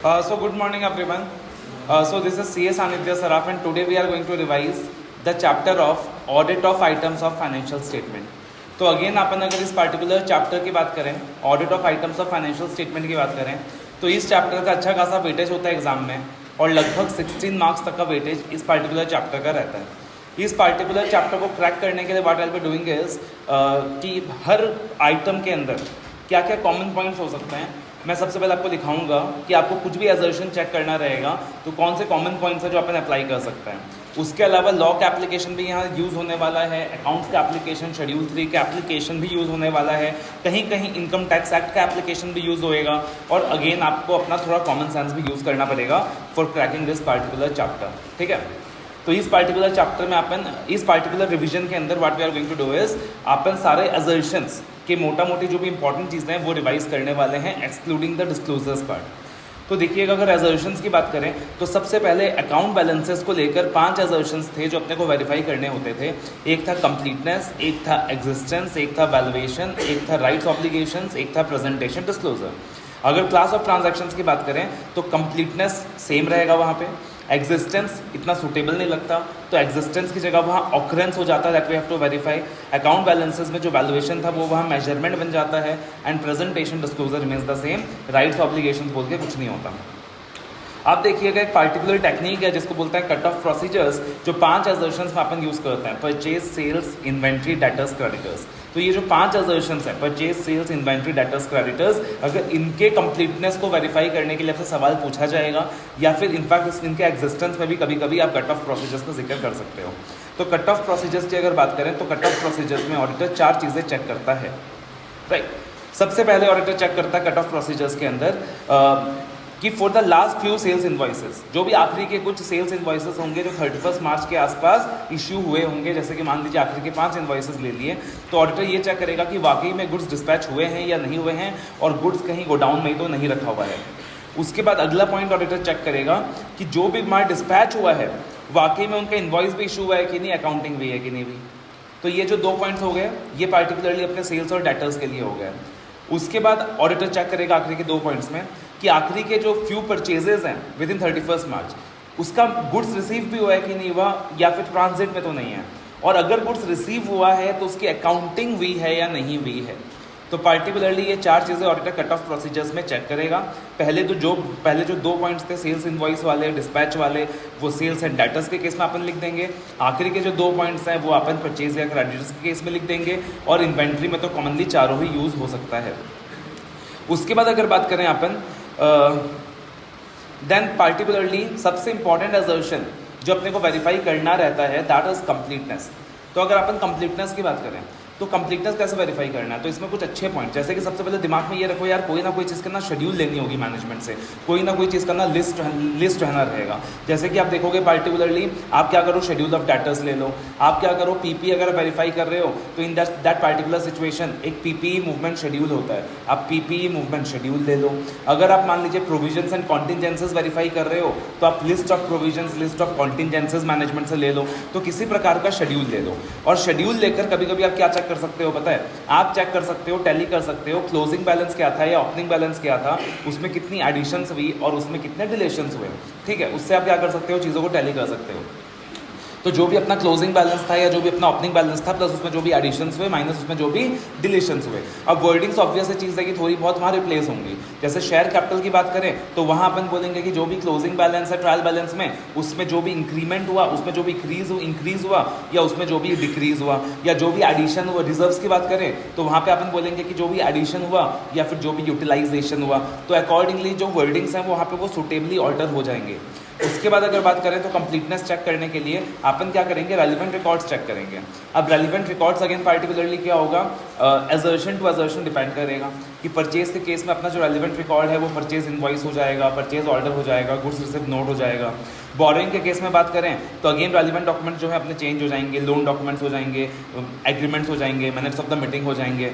Good morning everyone. This is CS Anidya Saraf and today we are going to revise the chapter of audit of items of financial statement. तो again अपन अगर इस particular chapter की बात करें, audit of items of financial statement की बात करें, तो इस चैप्टर का अच्छा खासा वेटेज होता है एग्जाम में और लगभग 16 मार्क्स तक का वेटेज इस पर्टिकुलर चैप्टर का रहता है। इस पर्टिकुलर चैप्टर को क्रैक करने के लिए what I will be doing is कि हर आइटम के अंदर क्या क्या कॉमन पॉइंट्स हो सकते हैं, मैं सबसे पहले आपको दिखाऊंगा कि आपको कुछ भी एजर्शन चेक करना रहेगा तो कौन से कॉमन पॉइंट्स है जो अपन अप्लाई कर सकते हैं। उसके अलावा लॉ का एप्लीकेशन भी यहाँ यूज़ होने वाला है, अकाउंट्स का एप्लीकेशन, शेड्यूल 3 का एप्लीकेशन भी यूज़ होने वाला है, कहीं कहीं इनकम टैक्स एक्ट का एप्लीकेशन भी यूज़ होएगा और अगेन आपको अपना थोड़ा कॉमन सेंस भी यूज़ करना पड़ेगा for cracking this particular chapter. ठीक है, तो इस पार्टिकुलर चैप्टर में अपन इस पार्टिकुलर रिवीजन के अंदर what we are going to do is अपन सारे असर्शंस के मोटा मोटी जो भी इंपॉर्टेंट चीज़ें हैं वो रिवाइज करने वाले हैं एक्सक्लूडिंग द डिस्क्लोजर्स पार्ट। तो देखिएगा अगर असर्शंस की बात करें तो सबसे पहले अकाउंट बैलेंसेस को लेकर 5 असर्शंस थे जो अपने को वेरीफाई करने होते थे। एक था कंप्लीटनेस, एक था एग्जिस्टेंस, एक था वैल्यूएशन, एक था राइट्स ऑब्लिगेशंस, एक था प्रेजेंटेशन डिस्क्लोजर। अगर क्लास ऑफ ट्रांजैक्शंस की बात करें तो कंप्लीटनेस सेम रहेगा वहाँ पे, एग्जिस्टेंस इतना सूटेबल नहीं लगता तो एग्जिस्टेंस की जगह वहाँ ऑकरेंस हो जाता है, that we have to verify. Account balances में जो वैल्यूएशन था वो वहाँ मेजरमेंट बन जाता है and presentation disclosure remains the same, rights obligation बोल के कुछ नहीं होता। आप देखिएगा एक पार्टिकुलर टेक्निक है जिसको बोलते हैं कट ऑफ प्रोसीजर्स, जो 5 असर्शंस में अपन यूज़ करते हैं, purchase, sales, inventory, debtors, creditors. तो ये जो 5 असर्शंस हैं, purchase, sales, inventory, debtors, creditors, अगर इनके कंप्लीटनेस को वेरीफाई करने के लिए आपसे सवाल पूछा जाएगा या फिर इनफैक्ट इनके एग्जिस्टेंस में भी कभी कभी आप कट ऑफ प्रोसीजर्स का जिक्र कर सकते हो। तो कट ऑफ प्रोसीजर्स की अगर बात करें तो कट ऑफ प्रोसीजर्स में ऑडिटर 4 चीज़ें चेक करता है। राइट, सबसे पहले ऑडिटर चेक करता है कट ऑफ प्रोसीजर्स के अंदर कि for the last few sales invoices, जो भी आखिरी के कुछ सेल्स इन्वॉइसेस होंगे जो 31 मार्च के आसपास इश्यू हुए होंगे, जैसे कि मान लीजिए आखिरी के 5 इन्वॉइसेस ले लिए, तो ऑडिटर ये चेक करेगा कि वाकई में गुड्स डिस्पैच हुए हैं या नहीं हुए हैं और गुड्स कहीं गोडाउन में तो नहीं रखा हुआ है। उसके बाद अगला पॉइंट ऑडिटर चेक करेगा कि जो भी माल डिस्पैच हुआ है वाकई में उनका इन्वॉइस भी इशू हुआ है कि नहीं, अकाउंटिंग भी है कि नहीं भी। तो ये जो 2 पॉइंट्स हो गए ये पार्टिकुलरली अपने सेल्स और डेटर्स के लिए हो गए। उसके बाद ऑडिटर चेक करेगा आखिरी के 2 पॉइंट्स में कि आखिरी के जो फ्यू परचेजेज हैं विद इन 31 मार्च उसका गुड्स रिसीव भी हुआ है कि नहीं हुआ या फिर ट्रांजिट में तो नहीं है, और अगर गुड्स रिसीव हुआ है तो उसकी अकाउंटिंग हुई है या नहीं हुई है। तो पार्टिकुलरली ये 4 चीज़ें ऑडिटर कट ऑफ प्रोसीजर्स में चेक करेगा। पहले जो 2 पॉइंट्स थे सेल्स इनवॉइस वाले, डिस्पैच वाले, वो सेल्स एंड डेटर्स के केस में अपन लिख देंगे। आखिरी के जो 2 पॉइंट्स हैं वो अपन परचेज या क्रेडिटर्स के केस में लिख देंगे और इन्वेंट्री में तो कॉमनली चारों ही यूज़ हो सकता है। उसके बाद अगर बात करें अपन देन पार्टिकुलरली सबसे इंपॉर्टेंट असर्शन जो अपने को वेरीफाई करना रहता है दैट इज कंप्लीटनेस। तो अगर अपन कंप्लीटनेस की बात करें तो कंप्लीटनेस कैसे वेरीफाई करना है, तो इसमें कुछ अच्छे पॉइंट, जैसे कि सबसे पहले दिमाग में ये रखो यार कोई ना कोई चीज़ का ना शेड्यूल लेनी होगी मैनेजमेंट से, कोई ना कोई चीज़ का ना लिस्ट रहना रहेगा। जैसे कि आप देखोगे पार्टिकुलरली आप क्या करो, शेड्यूल ऑफ डेटर्स ले लो, आप क्या करो, पीपी अगर वेरीफाई कर रहे हो तो इन दैट पार्टिकुलर सिचुएशन एक पीपीई मूवमेंट शेड्यूल होता है, आप पीपीई मूवमेंट शेड्यूल ले लो। अगर आप मान लीजिए प्रोविजंस एंड कॉन्टिजेंसेस वेरीफाई कर रहे हो तो आप list of provisions, list of contingencies management से ले लो। तो किसी प्रकार का शेड्यूल ले लो और शेड्यूल लेकर कभी कभी आप क्या चेक कर सकते हो पता है, आप चेक कर सकते हो, टैली कर सकते हो क्लोजिंग बैलेंस क्या था या ओपनिंग बैलेंस क्या था, उसमें कितनी एडिशंस हुई और उसमें कितने डिलेशंस हुए। ठीक है, उससे आप क्या कर सकते हो, चीज़ों को टैली कर सकते हो। तो जो भी अपना क्लोजिंग बैलेंस था या जो भी अपना ओपनिंग बैलेंस था प्लस उसमें जो भी एडिशंस हुए माइनस उसमें जो भी डिलीशंस हुए। अब वर्डिंग्स ऑब्वियस चीज़ है कि थोड़ी बहुत वहाँ रिप्लेस होंगी। जैसे शेयर कैपिटल की बात करें तो वहाँ अपन बोलेंगे कि जो भी क्लोजिंग बैलेंस है ट्रायल बैलेंस में उसमें जो भी इंक्रीमेंट हुआ, उसमें जो भी इंक्रीज हुआ या उसमें जो भी डिक्रीज हुआ या जो भी एडिशन हुआ। रिजर्व्स की बात करें तो वहाँ पे अपन बोलेंगे कि जो भी एडिशन हुआ या फिर जो भी यूटिलाइजेशन हुआ, तो अकॉर्डिंगली जो वर्डिंग्स हैं वहाँ पे वो सुटेबली ऑल्टर हो जाएंगे। उसके बाद अगर बात करें तो कंप्लीटनेस चेक करने के लिए अपन क्या करेंगे, रेलिवेंट रिकॉर्ड्स चेक करेंगे। अब रेलिवेंट रिकॉर्ड्स अगेन पार्टिकुलरली क्या होगा, असर्शन टू असर्शन डिपेंड करेगा कि परचेज के केस में अपना जो रेलिवेंट रिकॉर्ड है वो परचेज इनवॉइस हो जाएगा, परचेज ऑर्डर हो जाएगा, गुड्स रिसिप्ट नोट हो जाएगा। बोरोइंग के केस में बात करें तो अगेन रेलिवेंट डॉक्यूमेंट जो है अपने चेंज हो जाएंगे, लोन डॉक्यूमेंट्स हो जाएंगे, एग्रीमेंट्स हो जाएंगे, मिनट्स ऑफ द मीटिंग हो जाएंगे।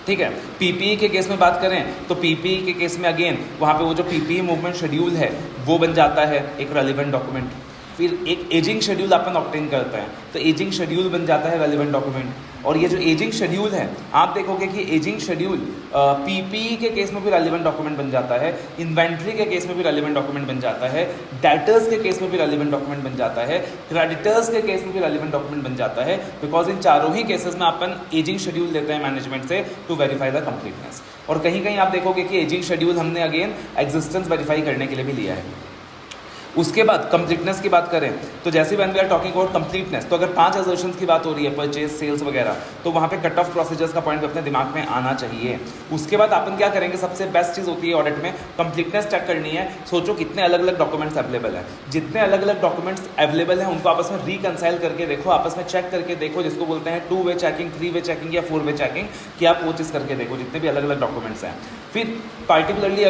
ठीक है, पीपीई के केस में बात करें तो पीपीई के केस में अगेन वहाँ पे वो जो पीपीई मूवमेंट शेड्यूल है वो बन जाता है एक रेलिवेंट डॉक्यूमेंट। फिर एक एजिंग शेड्यूल अपन ऑब्टेन करते हैं, तो एजिंग शेड्यूल बन जाता है रेलिवेंट डॉक्यूमेंट। और ये जो एजिंग शेड्यूल है, आप देखोगे कि एजिंग शेड्यूल पीपीई के केस में भी रेलिवेंट डॉक्यूमेंट बन जाता है, इन्वेंट्री के केस में भी रेलिवेंट डॉक्यूमेंट बन जाता है, डेटर्स के केस में भी रेलिवेंट डॉक्यूमेंट बन जाता है, क्रेडिटर्स के केस में भी रेलिवेंट डॉक्यूमेंट बन जाता है, बिकॉज इन चारों ही केसेस में अपन एजिंग शेड्यूल लेते हैं मैनेजमेंट से टू वेरीफाई द कंप्लीटनेस। और कहीं कहीं आप देखोगे कि एजिंग शेड्यूल हमने अगेन एग्जिस्टेंस वेरीफाई करने के लिए भी लिया है। उसके बाद कंप्लीटनेस की बात करें तो जैसे when we are talking about completeness, तो अगर 5 असर्शंस की बात हो रही है, परचेज, सेल्स वगैरह, तो वहाँ पे कट ऑफ प्रोसीजर्स का पॉइंट अपने दिमाग में आना चाहिए। उसके बाद अपन क्या करेंगे, सबसे बेस्ट चीज़ होती है ऑडिट में कंप्लीटनेस चेक करनी है। सोचो कितने अलग अलग डॉक्यूमेंट्स अवेलेबल हैं, जितने अलग अलग डॉक्यूमेंट्स अवेलेबल हैं उनको आपस में रिकनसाइल करके देखो, आपस में चेक करके देखो, जिसको बोलते हैं 2 वे चेकिंग, 3 वे चेकिंग या 4 वे चेकिंग, कि आप वो चीज़ करके देखो जितने भी अलग अलग डॉक्यूमेंट्स हैं। फिर पार्टिकुलरली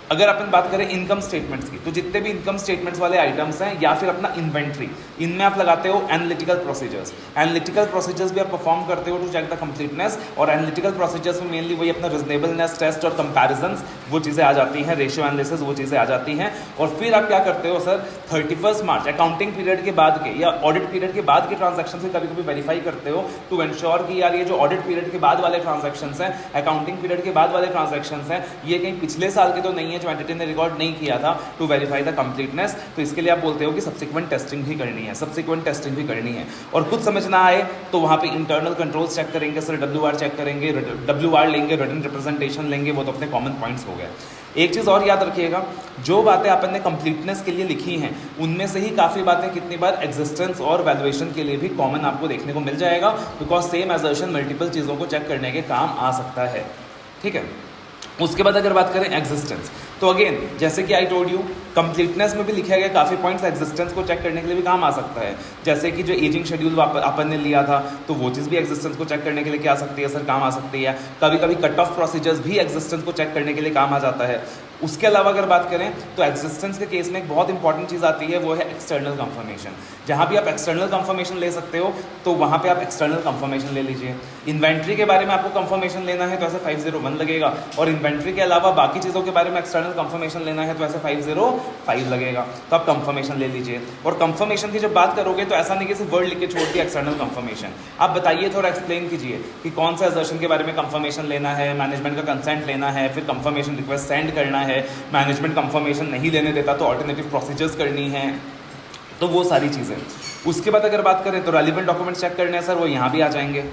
अगर अपन बात करें इनकम स्टेटमेंट्स की, तो जितने भी इनकम स्टेटमेंट्स वाले आइटम्स हैं या फिर अपना इन्वेंट्री, इनमें आप लगाते हो एनालिटिकल प्रोसीजर्स। एनालिटिकल प्रोसीजर्स भी आप परफॉर्म करते हो टू चेक द कंप्लीटनेस, और एनालिटिकल प्रोसीजर्स में मेनली वही अपना रिजनेबलनेस टेस्ट और कंपैरिजंस, वो चीज़ें आ जाती हैं, रेशियो एनालिसिस, वो चीज़ें आ जाती हैं। और फिर आप क्या करते हो सर, 31 मार्च अकाउंटिंग पीरियड के बाद के या ऑडिट पीरियड के बाद के ट्रांजेक्शन से कभी कभी वेरीफाई करते हो टू एंश्योर कि यार ये जो ऑडिट पीरियड के बाद वाले ट्रांजेक्शन हैं, अकाउंटिंग पीरियड के बाद वाले ट्रांजेक्शन हैं, ये कहीं पिछले साल के तो नहीं है जो एंटिटी ने रिकॉर्ड नहीं किया था, टू वेरीफाई द कंप्लीटनेस। तो इसके लिए आप बोलते हो कि सब्सिक्वेंट टेस्टिंग भी करनी है, सब्सिक्वेंट टेस्टिंग भी करनी है। और कुछ समझ ना आए तो वहाँ पे इंटरनल कंट्रोल्स चेक करेंगे सर, WR चेक करेंगे, WR लेंगे, रिटन रिप्रेजेंटेशन लेंगे, वो तो अपने कॉमन पॉइंट्स हो गए। एक चीज़ और याद रखिएगा, जो बातें अपन ने कंप्लीटनेस के लिए लिखी हैं उनमें से ही काफ़ी बातें कितनी बार एग्जिस्टेंस और वैल्यूएशन के लिए भी कॉमन आपको देखने को मिल जाएगा, बिकॉज सेम असर्शन मल्टीपल चीज़ों को चेक करने के काम आ सकता है। ठीक है, उसके बाद अगर बात करें एग्जिस्टेंस, तो अगेन जैसे कि आई टोल्ड यू, कंप्लीटनेस में भी लिखा गया काफ़ी पॉइंट्स एग्जिस्टेंस को चेक करने के लिए भी काम आ सकता है। जैसे कि जो एजिंग शेड्यूल अपन ने लिया था, तो वो चीज़ भी एग्जिस्टेंस को चेक करने के लिए क्या आ सकती है सर, काम आ सकती है। कभी कभी कट ऑफ प्रोसीजर्स भी एग्जिस्टेंस को चेक करने के लिए काम आ जाता है। उसके अलावा अगर बात करें तो एग्जिस्टेंस के केस में एक बहुत इंपॉर्टेंट चीज़ आती है, वो है एक्सटर्नल कंफर्मेशन। जहाँ भी आप एक्सटर्नल कंफर्मेशन ले सकते हो तो वहाँ पे आप एक्सटर्नल कंफर्मेशन ले लीजिए। इन्वेंट्री के बारे में आपको कंफर्मेशन लेना है तो ऐसे 501 लगेगा, और इन्वेंट्री के अलावा बाकी चीज़ों के बारे में एक्सटर्नल कंफर्मेशन लेना है तो ऐसे 505 लगेगा, तो आप कंफर्मेशन ले लीजिए। और कंफर्मेशन की जब बात करोगे तो ऐसा नहीं कि सिर्फ वर्ड लिख के छोड़ दिया एक्सटर्नल कंफर्मेशन, आप बताइए, थोड़ा एक्सप्लेन कीजिए कि कौन सा असर्शन के बारे में कंफर्मेशन लेना है, मैनेजमेंट का कंसेंट लेना है, फिर कंफर्मेशन रिक्वेस्ट सेंड करना है, मैनेजमेंट कंफर्मेशन नहीं देने देता तो ऑल्टरनेटिव प्रोसीजर्स करनी है, तो वो सारी चीज़ें। उसके बाद अगर बात करें तो रेलिवेंट डॉक्यूमेंट्स चेक करने हैं सर, वो यहाँ भी आ जाएंगे।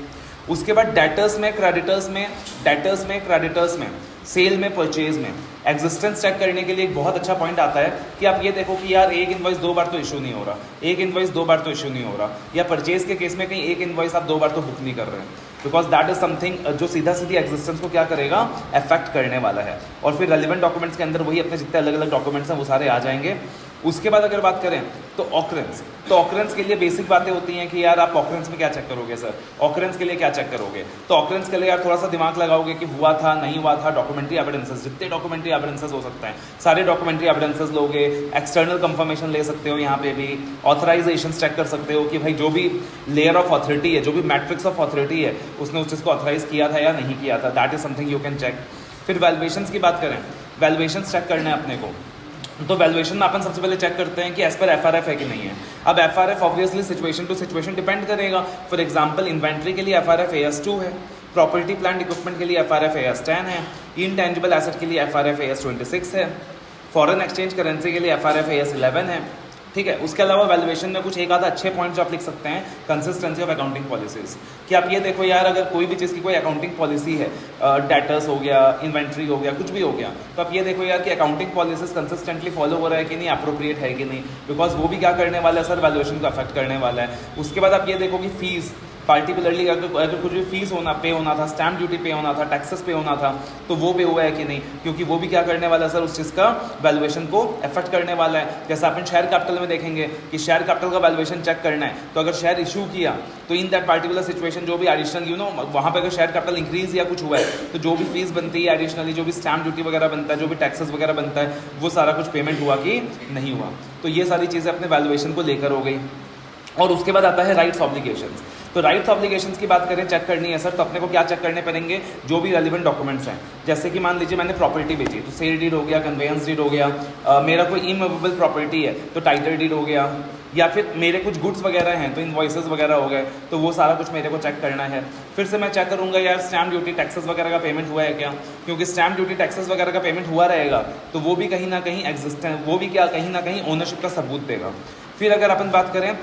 उसके बाद डेटर्स में, क्रेडिटर्स में, सेल में, परचेज में एग्जिस्टेंस चेक करने के लिए एक बहुत अच्छा पॉइंट आता है कि आप ये देखो कि यार एक इनवॉइस 2 बार तो इशू नहीं हो रहा, एक इनवॉइस 2 बार तो इशू नहीं हो रहा, या परचेज के केस में कहीं एक इनवॉइस आप 2 बार तो बुक नहीं कर रहे हैं, बिकॉज दैट इज समथिंग जो सीधा सीधी एग्जिस्टेंस को क्या करेगा, अफेक्ट करने वाला है। और फिर रेलिवेंट डॉक्यूमेंट्स के अंदर वही अपने जितने अलग अलग डॉक्यूमेंट्स हैं वो सारे आ जाएंगे। उसके बाद अगर बात करें तो ऑकरेंस, तो ऑकरेंस के लिए बेसिक बातें होती हैं कि यार आप ऑकरेंस में क्या चेक करोगे सर, ऑकरेंस के लिए क्या चेक करोगे, तो ऑकरेंस के लिए यार थोड़ा सा दिमाग लगाओगे कि हुआ था नहीं हुआ था, डॉक्यूमेंट्री एविडेंसेस, जितने डॉक्यूमेंट्री एविडेंसेस हो सकते हैं सारे डॉक्यूमेंट्री एविडेंसेस लोगे। एक्सटर्नल कंफर्मेशन ले सकते हो, यहाँ पे भी ऑथराइजेशन चेक कर सकते हो कि भाई जो भी लेयर ऑफ अथॉरिटी है, जो भी मैट्रिक्स ऑफ अथॉरिटी है, उसने उस चीज़ को ऑथराइज किया था या नहीं किया था, that is something you can check. फिर वैल्यूएशंस की बात करें, वैल्यूएशंस चेक करना है अपने को, तो वैल्यूएशन में अपन सबसे पहले चेक करते हैं कि एज पर एफआरएफ है कि नहीं है। अब FRF obviously situation to situation depend करेगा। फॉर एग्जांपल इन्वेंट्री के लिए एफआरएफ AS2 है, प्रॉपर्टी प्लांट इक्विपमेंट के लिए एफआरएफ AS10 है, इनटेंजिबल एसेट के लिए एफआरएफ AS26 है, फॉरेन एक्सचेंज करेंसी के लिए एफआरएफ AS11 है। ठीक है, उसके अलावा वैल्यूएशन में कुछ एक आधा अच्छे पॉइंट जो आप लिख सकते हैं, कंसिस्टेंसी ऑफ अकाउंटिंग पॉलिसीज, कि आप ये देखो यार अगर कोई भी चीज़ की कोई अकाउंटिंग पॉलिसी है, डेटर्स हो गया, इन्वेंट्री हो गया, कुछ भी हो गया, तो आप ये देखो यार कि अकाउंटिंग पॉलिसीज कंसिस्टेंटली फॉलो हो रहा है कि नहीं, अप्रोप्रिएट है कि नहीं, बिकॉज वो भी क्या करने वाला है सर, वैल्यूएशन को अफेक्ट करने वाला है। उसके बाद आप ये देखो कि फीस, पार्टिकुलरली अगर कुछ भी फीस पे होना था, स्टैम्प ड्यूटी पे होना था, टैक्सेस पे होना था, तो वो पे हुआ है कि नहीं, क्योंकि वो भी क्या करने वाला है सर, उस चीज़ का वैल्यूएशन को अफेक्ट करने वाला है। जैसे अपन शेयर कैपिटल में देखेंगे कि शेयर कैपिटल का वैल्यूएशन चेक करना है, तो अगर शेयर इशू किया तो इन दैट पार्टिकुलर सिचुएशन जो भी एडिशनल वहाँ पे अगर शेयर कैपिटल इंक्रीज या कुछ हुआ है तो जो भी फीस बनती है एडिशनली, जो भी स्टैम्प ड्यूटी वगैरह बनता है, जो भी टैक्सेस वगैरह बनता है, वो सारा कुछ पेमेंट हुआ कि नहीं हुआ। तो ये सारी चीज़ें अपने वैल्यूएशन को लेकर हो गई। और उसके बाद आता है राइट्स ऑब्लिगेशंस। तो राइट्स ऑब्लिगेशंस की बात करें, चेक करनी है सर, तो अपने को क्या चेक करने पड़ेंगे, जो भी रेलिवेंट डॉक्यूमेंट्स हैं। जैसे कि मान लीजिए मैंने प्रॉपर्टी बेची तो सेल डीड हो गया, कन्वेंस डीड हो गया, मेरा कोई इमूवेबल प्रॉपर्टी है तो टाइटल डीड हो गया, या फिर मेरे कुछ गुड्स वगैरह हैं तो इनवॉइसेस वगैरह हो गए, तो वो सारा कुछ मेरे को चेक करना है। फिर से मैं चेक करूंगा यार स्टैम्प ड्यूटी टैक्सेस वगैरह का पेमेंट हुआ है क्या, क्योंकि स्टैम्प ड्यूटी टैक्सेस वगैरह का पेमेंट हुआ रहेगा तो वो भी कहीं ना कहीं एग्जिस्टेंस, वो भी क्या कहीं ना कहीं ओनरशिप का सबूत देगा। फिर अगर अपन बात करें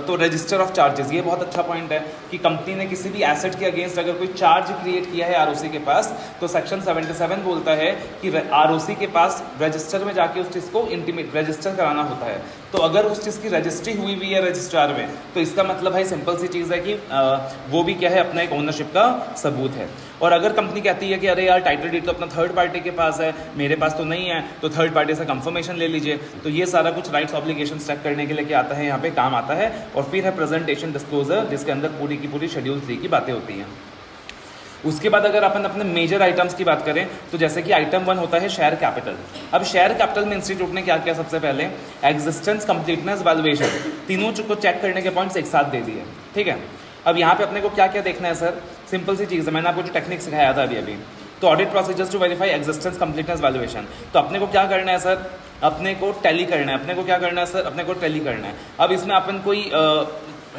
तो रजिस्टर ऑफ चार्जेस, ये बहुत अच्छा पॉइंट है कि कंपनी ने किसी भी एसेट के अगेंस्ट अगर कोई चार्ज क्रिएट किया है आरओसी के पास, तो सेक्शन 77 बोलता है कि आरओसी के पास रजिस्टर में जाके उस चीज़ को इंटीमेट रजिस्टर कराना होता है। तो अगर उस चीज़ की रजिस्ट्री हुई हुई है रजिस्ट्रार में, तो इसका मतलब है सिंपल सी चीज़ है कि वो भी क्या है, अपना एक ओनरशिप का सबूत है। और अगर कंपनी कहती है कि अरे यार टाइटल डीड तो अपना थर्ड पार्टी के पास है, मेरे पास तो नहीं है, तो थर्ड पार्टी से कंफर्मेशन ले लीजिए, तो ये सारा कुछ राइट्स ऑब्लिगेशन चेक करने के लिए क्या आता है, यहाँ पे काम आता है। और फिर है प्रेजेंटेशन डिस्क्लोजर, जिसके अंदर पूरी की पूरी शेड्यूल 3 की बातें होती हैं। उसके बाद अगर अपन अपने मेजर आइटम्स की बात करें, तो जैसे कि आइटम 1 होता है शेयर कैपिटल। अब शेयर कैपिटल में इंस्टीट्यूट ने क्या किया, सबसे पहले एग्जिस्टेंस, कंप्लीटनेस, वैल्यूएशन, तीनों को चेक करने के पॉइंट्स एक साथ दे दिए। ठीक है, अब यहाँ पे अपने को क्या क्या देखना है सर, सिंपल सी चीज़ है, मैंने आपको जो टेक्निक सिखाया था अभी तो audit procedures to verify existence, completeness, valuation. तो अपने को क्या करना है सर, अपने को टैली करना है। अपने को क्या करना है सर, अपने को टैली करना है। अब इसमें अपन कोई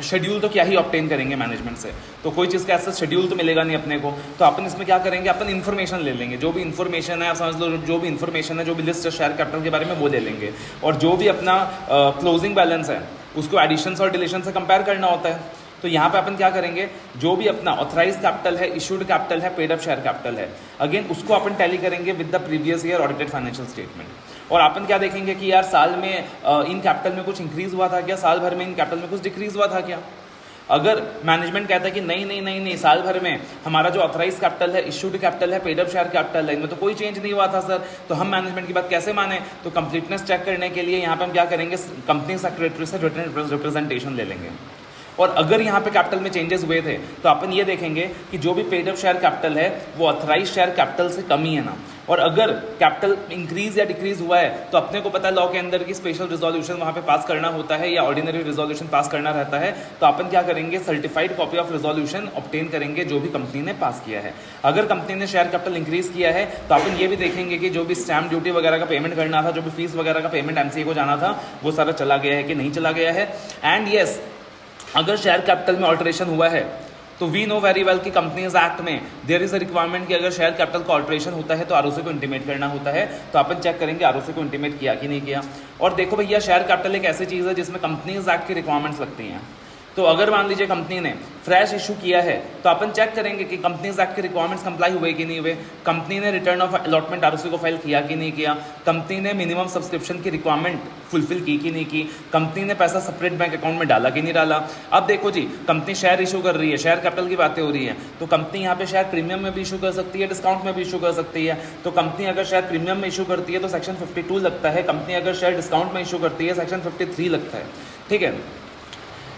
शेड्यूल तो क्या ही ऑब्टेन करेंगे मैनेजमेंट से, तो कोई चीज़ का ऐसा शेड्यूल तो मिलेगा नहीं अपने को, तो अपन इसमें क्या करेंगे, अपन इन्फॉर्मेशन ले लेंगे, जो भी इन्फॉर्मेशन है आप समझ लो, जो भी इन्फॉर्मेशन है, जो भी लिस्ट है शेयर कैपिटल के बारे में वो ले लेंगे, और जो भी अपना क्लोजिंग बैलेंस है उसको एडिशंस और डिलीशन से कंपेयर करना होता है। तो यहाँ पे अपन क्या करेंगे, जो भी अपना ऑथराइज कैपिटल है, इशूड कैपिटल है, पेड अप शेयर कैपिटल है, अगेन उसको अपन टैली करेंगे with the previous year audited financial statement. और अपन क्या देखेंगे कि यार साल में इन कैपिटल में कुछ इंक्रीज हुआ था क्या, साल भर में इन कैपिटल में कुछ डिक्रीज हुआ था क्या। अगर मैनेजमेंट कहता है कि नहीं नहीं नहीं नहीं, साल भर में हमारा जो ऑथराइज कैपिटल है, इशूड कैपिटल है, पेड अप शेयर कैपिटल है, इनमें तो कोई चेंज नहीं हुआ था सर, तो हम मैनेजमेंट की बात कैसे माने। तो कंप्लीटनेस चेक करने के लिए यहाँ पे हम क्या करेंगे, कंपनी सेक्रेटरी से रिटन रिप्रेजेंटेशन ले लेंगे। और अगर यहाँ पे कैपिटल में चेंजेस हुए थे तो अपन ये देखेंगे कि जो भी पेड अप शेयर कैपिटल है वो ऑथराइज शेयर कैपिटल से कम ही है ना। और अगर कैपिटल इंक्रीज या डिक्रीज हुआ है तो अपने को पता है लॉ के अंदर की स्पेशल रिजोल्यूशन वहाँ पे पास करना होता है या ऑर्डिनरी रिजोल्यूशन पास करना रहता है, तो अपन क्या करेंगे, certified copy of resolution obtain करेंगे जो भी कंपनी ने पास किया है। अगर कंपनी ने शेयर कैपिटल इंक्रीज किया है तो अपन ये भी देखेंगे कि जो भी स्टैम्प ड्यूटी वगैरह का पेमेंट करना था, जो भी फीस वगैरह का पेमेंट एमसीए को जाना था, वो सारा चला गया है कि नहीं चला गया है। एंड येस, अगर शेयर कैपिटल में ऑल्टरेशन हुआ है तो वी नो वेरी वेल कि कंपनीज एक्ट में देयर इज अ रिक्वायरमेंट कि अगर शेयर कैपिटल का ऑल्टरेशन होता है तो आरओसी को इंटीमेट करना होता है। तो अपन चेक करेंगे आरओसी को इंटीमेट किया कि नहीं किया। और देखो भैया, शेयर कैपिटल एक ऐसी चीज़ है जिसमें कंपनीज एक्ट की रिक्वायरमेंट्स लगती हैं। तो अगर मान लीजिए कंपनी ने फ्रेश इशू किया है तो अपन चेक करेंगे कि कंपनीज एक्ट के रिक्वायरमेंट्स कंप्लाई हुए कि नहीं हुए, कंपनी ने रिटर्न ऑफ अलॉटमेंट आरओसी को फाइल किया कि नहीं किया, कंपनी ने मिनिमम सब्सक्रिप्शन की रिक्वायरमेंट फुलफिल की कि नहीं की, कंपनी ने पैसा सेपरेट बैंक अकाउंट में डाला कि नहीं डाला। अब देखो जी, कंपनी शेयर इशू कर रही है, शेयर कैपिटल की बातें हो रही है, तो कंपनी यहाँ पे शेयर प्रीमियम में भी इशू कर सकती है, डिस्काउंट में भी इशू कर सकती है। तो कंपनी अगर शेयर प्रीमियम में इशू करती है तो सेक्शन 52 लगता है, कंपनी अगर शेयर डिस्काउंट में इशू करती है सेक्शन 53 लगता है। ठीक है,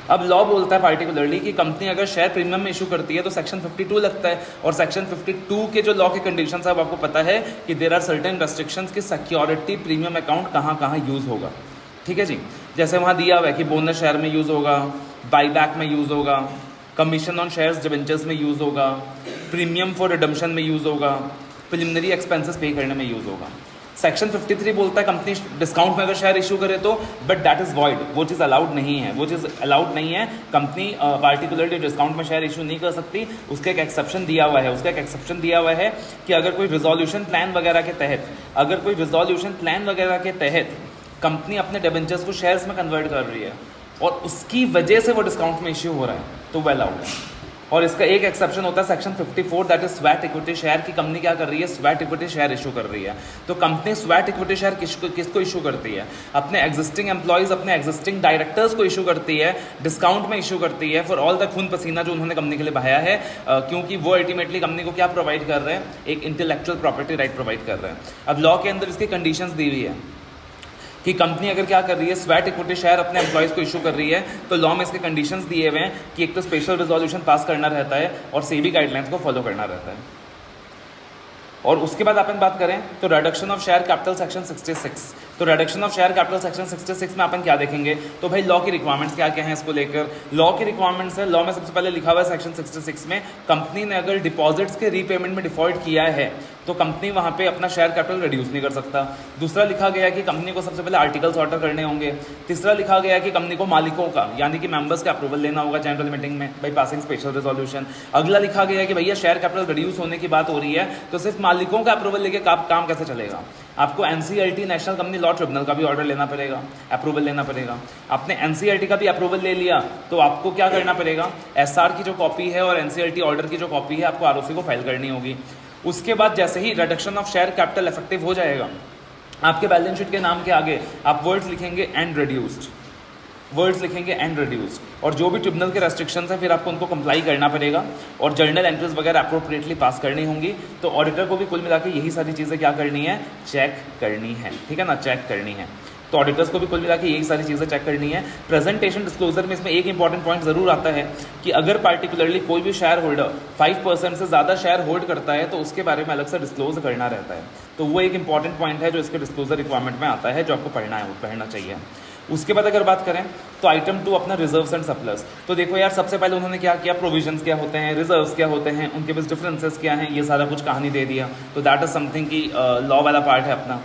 अब लॉ बोलता है पार्टिकुलरली कि कंपनी अगर शेयर प्रीमियम में इशू करती है तो सेक्शन 52 लगता है। और सेक्शन 52 के जो लॉ के कंडीशंस है वो आपको पता है कि देयर आर सर्टेन रेस्ट्रिक्शंस कि सिक्योरिटी प्रीमियम अकाउंट कहाँ कहाँ यूज़ होगा। ठीक है जी, जैसे वहाँ दिया हुआ है कि बोनस शेयर में यूज़ होगा, बाईबैक में यूज़ होगा, कमीशन ऑन शेयर्स डिबेंचर्स में यूज़ होगा, प्रीमियम फॉर रिडम्पशन में यूज़ होगा, प्रिलिमिनरी एक्सपेंसेस पे करने में यूज़ होगा। सेक्शन 53 बोलता है कंपनी डिस्काउंट में अगर शेयर इशू करे तो, बट दैट इज वॉइड, वो चीज़ अलाउड नहीं है, वो चीज़ अलाउड नहीं है। कंपनी पार्टिकुलरली डिस्काउंट में शेयर इशू नहीं कर सकती, उसका एक एक्सेप्शन दिया हुआ है। उसका एक एक्सेप्शन दिया हुआ है कि अगर कोई रिजोल्यूशन प्लान वगैरह के तहत, अगर कोई रिजोल्यूशन प्लान वगैरह के तहत कंपनी अपने डिबेंचर्स को शेयर्स में कन्वर्ट कर रही है और उसकी वजह से वो डिस्काउंट में इश्यू हो रहा है तो वो अलाउड है। और इसका एक एक्सेप्शन होता है section 54, that is sweat equity share की कंपनी क्या कर रही है, स्वैट इक्विटी शेयर इशू कर रही है। तो कंपनी स्वैट इक्विटी शेयर किसको इशू करती है, अपने एग्जिस्टिंग एम्प्लॉयज, अपने एग्जिस्टिंग डायरेक्टर्स को इशू करती है, डिस्काउंट में इशू करती है फॉर ऑल द खून पसीना जो उन्होंने कंपनी के लिए बहाया है, क्योंकि वो अल्टीमेटली कंपनी को क्या प्रोवाइड कर रहे हैं, एक इंटेलेक्चुअल प्रॉपर्टी राइट प्रोवाइड कर रहे हैं। अब लॉ के अंदर इसकी कंडीशंस दी हुई है कि कंपनी अगर क्या कर रही है, स्वैट इक्विटी शेयर अपने एम्प्लॉयज़ को इशू कर रही है, तो लॉ में इसके कंडीशंस दिए हुए हैं कि एक तो स्पेशल रिजोल्यूशन पास करना रहता है और सेबी गाइडलाइंस को फॉलो करना रहता है। और उसके बाद अपन बात करें तो reduction of share capital section 66। तो reduction of share capital section 66 में अपन क्या देखेंगे, तो भाई लॉ की रिक्वायरमेंट्स क्या क्या हैं इसको लेकर। लॉ की रिक्वायरमेंट्स है, लॉ में सबसे पहले लिखा हुआ है सेक्शन 66 में, कंपनी ने अगर डिपॉजिट्स के रीपेमेंट में डिफॉल्ट किया है तो कंपनी वहां पे अपना शेयर कैपिटल रिड्यूस नहीं कर सकता। दूसरा लिखा गया कि कंपनी को सबसे पहले आर्टिकल्स ऑर्डर करने होंगे। तीसरा लिखा गया कि कंपनी को मालिकों का यानी कि मेंबर्स का अप्रूवल लेना होगा जनरल मीटिंग में बाई पासिंग स्पेशल रेजोल्यूशन। अगला लिखा गया कि भैया शेयर कैपिटल रिड्यूस होने की बात हो रही है तो सिर्फ मालिकों का अप्रूवल लेके काम कैसे चलेगा, आपको NCLT national company law tribunal का भी ऑर्डर लेना पड़ेगा, अप्रूवल लेना पड़ेगा। आपने एनसीएलटी का भी अप्रूवल ले लिया तो आपको क्या करना पड़ेगा, एसआर की जो कॉपी है और एनसीएलटी ऑर्डर की जो कॉपी है आपको आरओसी को फाइल करनी होगी। उसके बाद जैसे ही reduction of share capital effective हो जाएगा, आपके बैलेंस शीट के नाम के आगे आप वर्ड्स लिखेंगे एंड रिड्यूस्ड, वर्ड्स लिखेंगे एंड रिड्यूस्ड, और जो भी ट्रिब्यूनल के रेस्ट्रिक्शंस हैं फिर आपको उनको कंप्लाई करना पड़ेगा और जर्नल एंट्रीज वगैरह अप्रोप्रिएटली पास करनी होंगी। तो ऑडिटर को भी कुल मिला के यही सारी चीज़ें क्या करनी है, चेक करनी है, ठीक है ना, चेक करनी है। तो ऑडिटर्स को भी कुल मिला के यही सारी चीज़ें चेक करनी है। प्रेजेंटेशन डिस्क्लोजर में इसमें एक इंपॉर्टेंट पॉइंट जरूर आता है कि अगर पार्टिकुलरली कोई भी शेयर होल्डर 5% से ज़्यादा शेयर होल्ड करता है तो उसके बारे में अलग से डिस्क्लोज करना रहता है। तो वो एक इंपॉर्टेंट पॉइंट है जो इसके डिस्क्लोजर रिक्वायरमेंट में आता है, जो आपको पढ़ना चाहिए। उसके बाद अगर बात करें तो आइटम 2 अपना रिजर्व्स एंड सरप्लस। तो देखो यार, सबसे पहले उन्होंने क्या किया, प्रोविजंस क्या होते हैं, रिजर्व्स क्या होते हैं, उनके पास डिफरेंसेस क्या हैं, ये सारा कुछ कहानी दे दिया। तो दैट इज समथिंग की लॉ वाला पार्ट है अपना।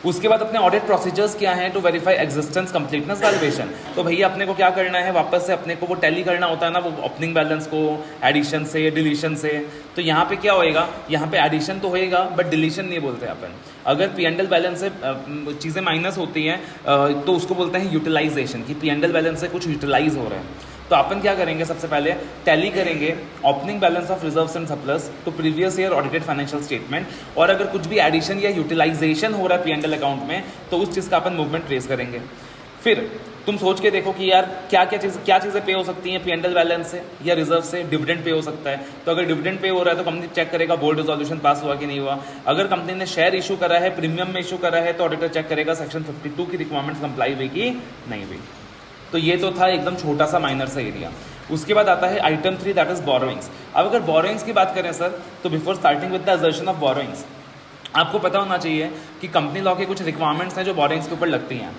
उसके बाद अपने ऑडिट प्रोसीजर्स क्या हैं to verify existence, completeness, valuation. तो भैया अपने को क्या करना है, वापस से अपने को वो टैली करना होता है ना, वो ओपनिंग बैलेंस को एडिशन से डिलीशन से। तो यहाँ पे क्या होएगा, यहाँ पे एडिशन तो होएगा बट डिलीशन नहीं बोलते अपन। अगर पी&एल बैलेंस से चीज़ें माइनस होती हैं तो उसको बोलते हैं यूटिलाइजेशन, कि पी&एल बैलेंस से कुछ यूटिलाइज हो रहा है। तो अपन क्या करेंगे, सबसे पहले टैली करेंगे opening balance of reserves and surplus to previous year audited financial statement, और अगर कुछ भी एडिशन या यूटिलाइजेशन हो रहा है पी&एल अकाउंट में तो उस चीज़ का अपन मूवमेंट ट्रेस करेंगे। फिर तुम सोच के देखो कि यार क्या चीज़ें पे हो सकती हैं पी&एल बैलेंस से या रिजर्व से। डिविडेंड पे हो सकता है, तो अगर डिविडेंड पे हो रहा है तो कंपनी चेक करेगा बोर्ड रिजोल्यूशन पास हुआ कि नहीं हुआ। अगर कंपनी ने शेयर इशू करा है, प्रीमियम में इशू करा है, तो ऑडिटर चेक करेगा सेक्शन 52 की रिक्वायरमेंट्स कंप्लाई हुई कि नहीं हुई। तो ये तो था एकदम छोटा सा माइनर सा एरिया। उसके बाद आता है आइटम 3 दैट इज बोरोइंग्स। अब अगर बोरोइंग्स की बात करें सर, तो before starting with the assertion of borrowings आपको पता होना चाहिए कि कंपनी लॉ के कुछ रिक्वायरमेंट्स हैं जो बोरोइंग्स के ऊपर लगती हैं।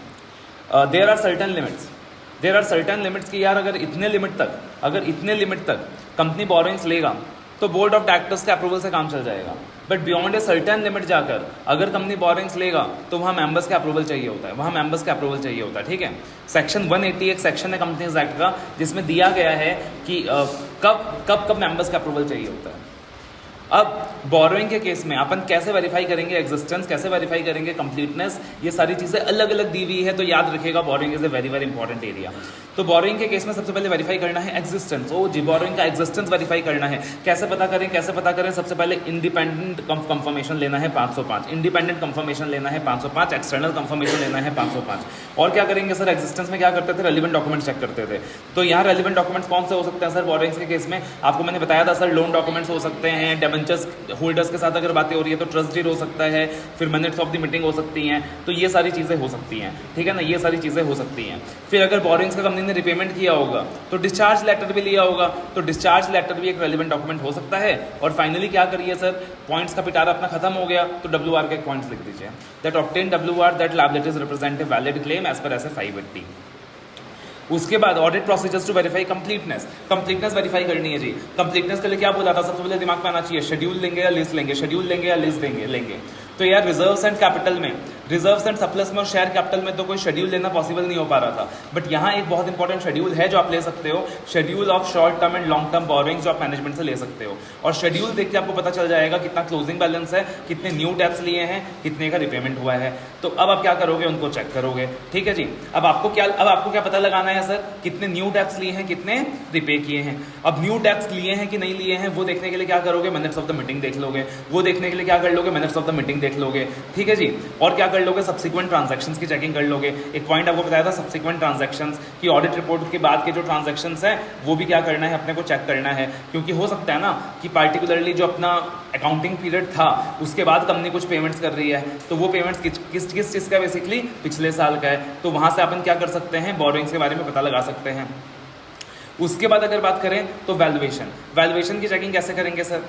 देयर आर सर्टेन लिमिट्स कि यार अगर इतने लिमिट तक कंपनी बोरोइंग्स लेगा तो बोर्ड ऑफ डायरेक्टर्स के अप्रूवल से काम चल जाएगा। But beyond a certain limit जाकर अगर कंपनी बोरोइंग्स लेगा तो वहाँ मेंबर्स का अप्रूवल चाहिए होता है, ठीक है। सेक्शन 180 एक सेक्शन है कंपनीज एक्ट का जिसमें दिया गया है कि कब मेंबर्स का अप्रूवल चाहिए होता है। अब बोरोइंग के केस में अपन कैसे वेरीफाई करेंगे एग्जिस्टेंस, कैसे वेरीफाई करेंगे कंप्लीटनेस, ये सारी चीज़ें अलग अलग दी हुई है। तो याद रखिएगा borrowing is a very very important area. तो बोरोइंग के केस में सबसे पहले वेरीफाई करना है एग्जिस्टेंस। ओ जी, बोरोइंग का एग्जिस्टेंस वेरीफाई करना है। कैसे पता करें, सबसे पहले इंडिपेंडेंट कंफर्मेशन लेना है 505, इंडिपेंडेंट कंफर्मेशन लेना है 505, एक्सटर्नल कंफर्मेशन लेना है 505। और क्या करेंगे सर, एग्जिस्टेंस में क्या करते थे, रेलिवेंट डॉक्यूमेंट चेक करते थे। तो यहाँ रेलिवेंट डॉक्यूमेंट्स कौन से हो सकते हैं सर बोरोइंग्स के केस में, आपको मैंने बताया था सर, लोन डॉक्यूमेंट्स हो सकते हैं, डिबेंचर्स होल्डर्स के साथ अगर बातें हो रही है तो ट्रस्ट डीड हो सकता है, फिर मिनट्स ऑफ द मीटिंग हो सकती हैं। तो ये सारी चीज़ें हो सकती हैं, ठीक है ना, ये सारी चीज़ें हो सकती हैं। फिर अगर बोरोइंग्स का कंपनी ने रिपेमेंट किया होगा तो डिस्चार्ज लेटर भी लिया होगा, तो डिस्चार्ज लेटर भी एक रेलिवेंट डॉक्यूमेंट हो सकता है। और फाइनली क्या करिए सर, पॉइंट्स का पिटारा अपना खत्म हो गया तो WR के पॉइंट्स लिख दीजिए, that obtain WR that liabilities represent a valid claim as per SF 580। उसके बाद audit procedures to verify completeness verify करनी है जी। कंप्लीटनेस के लिए क्या बोला था, सबसे पहले दिमाग में आना चाहिए शेड्यूल लेंगे या लिस्ट लेंगे। तो यार रिजर्व्स एंड कैपिटल में, रिजर्व्स एंड सरप्लस में और शेयर कैपिटल में तो कोई शेड्यूल लेना पॉसिबल नहीं हो पा रहा था। बट यहाँ एक बहुत इंपॉर्टेंट शेड्यूल है जो आप ले सकते हो, schedule of short term and long term borrowings, जो आप मैनेजमेंट से ले सकते हो। और शेड्यूल देख के आपको पता चल जाएगा कितना क्लोजिंग बैलेंस है, कितने न्यू डेब्ट्स लिए हैं, कितने का रिपेमेंट हुआ है। तो अब आप क्या करोगे, उनको चेक करोगे, ठीक है जी। अब आपको क्या पता लगाना है सर, कितने न्यू डेब्ट्स लिए हैं, कितने रिपे किए हैं। अब न्यू डेब्ट्स लिए हैं कि नहीं लिए हैं वो देखने के लिए क्या करोगे, मिनट्स ऑफ द मीटिंग देख लोगे। वो देखने के लिए क्या कर लोगे, मिनट्स ऑफ द मीटिंग देख लोगे, ठीक है जी। और क्या कर लोगे, सब्सिक्वेंट ट्रांजैक्शंस की चेकिंग कर लोगे। एक पॉइंट आपको बताया था सब्सिक्वेंट ट्रांजैक्शंस की, ऑडिट रिपोर्ट के बाद के जो ट्रांजैक्शंस हैं वो भी क्या करना है, अपने को चेक करना है। क्योंकि हो सकता है ना कि पार्टिकुलरली जो अपना अकाउंटिंग पीरियड था उसके बाद कंपनी कुछ पेमेंट्स कर रही है, तो वो पेमेंट्स किस चीज़ का, बेसिकली पिछले साल का है। तो वहाँ से अपन क्या कर सकते हैं, बोरोइंग्स के बारे में पता लगा सकते हैं। उसके बाद अगर बात करें तो वैल्यूएशन की चेकिंग कैसे करेंगे सर।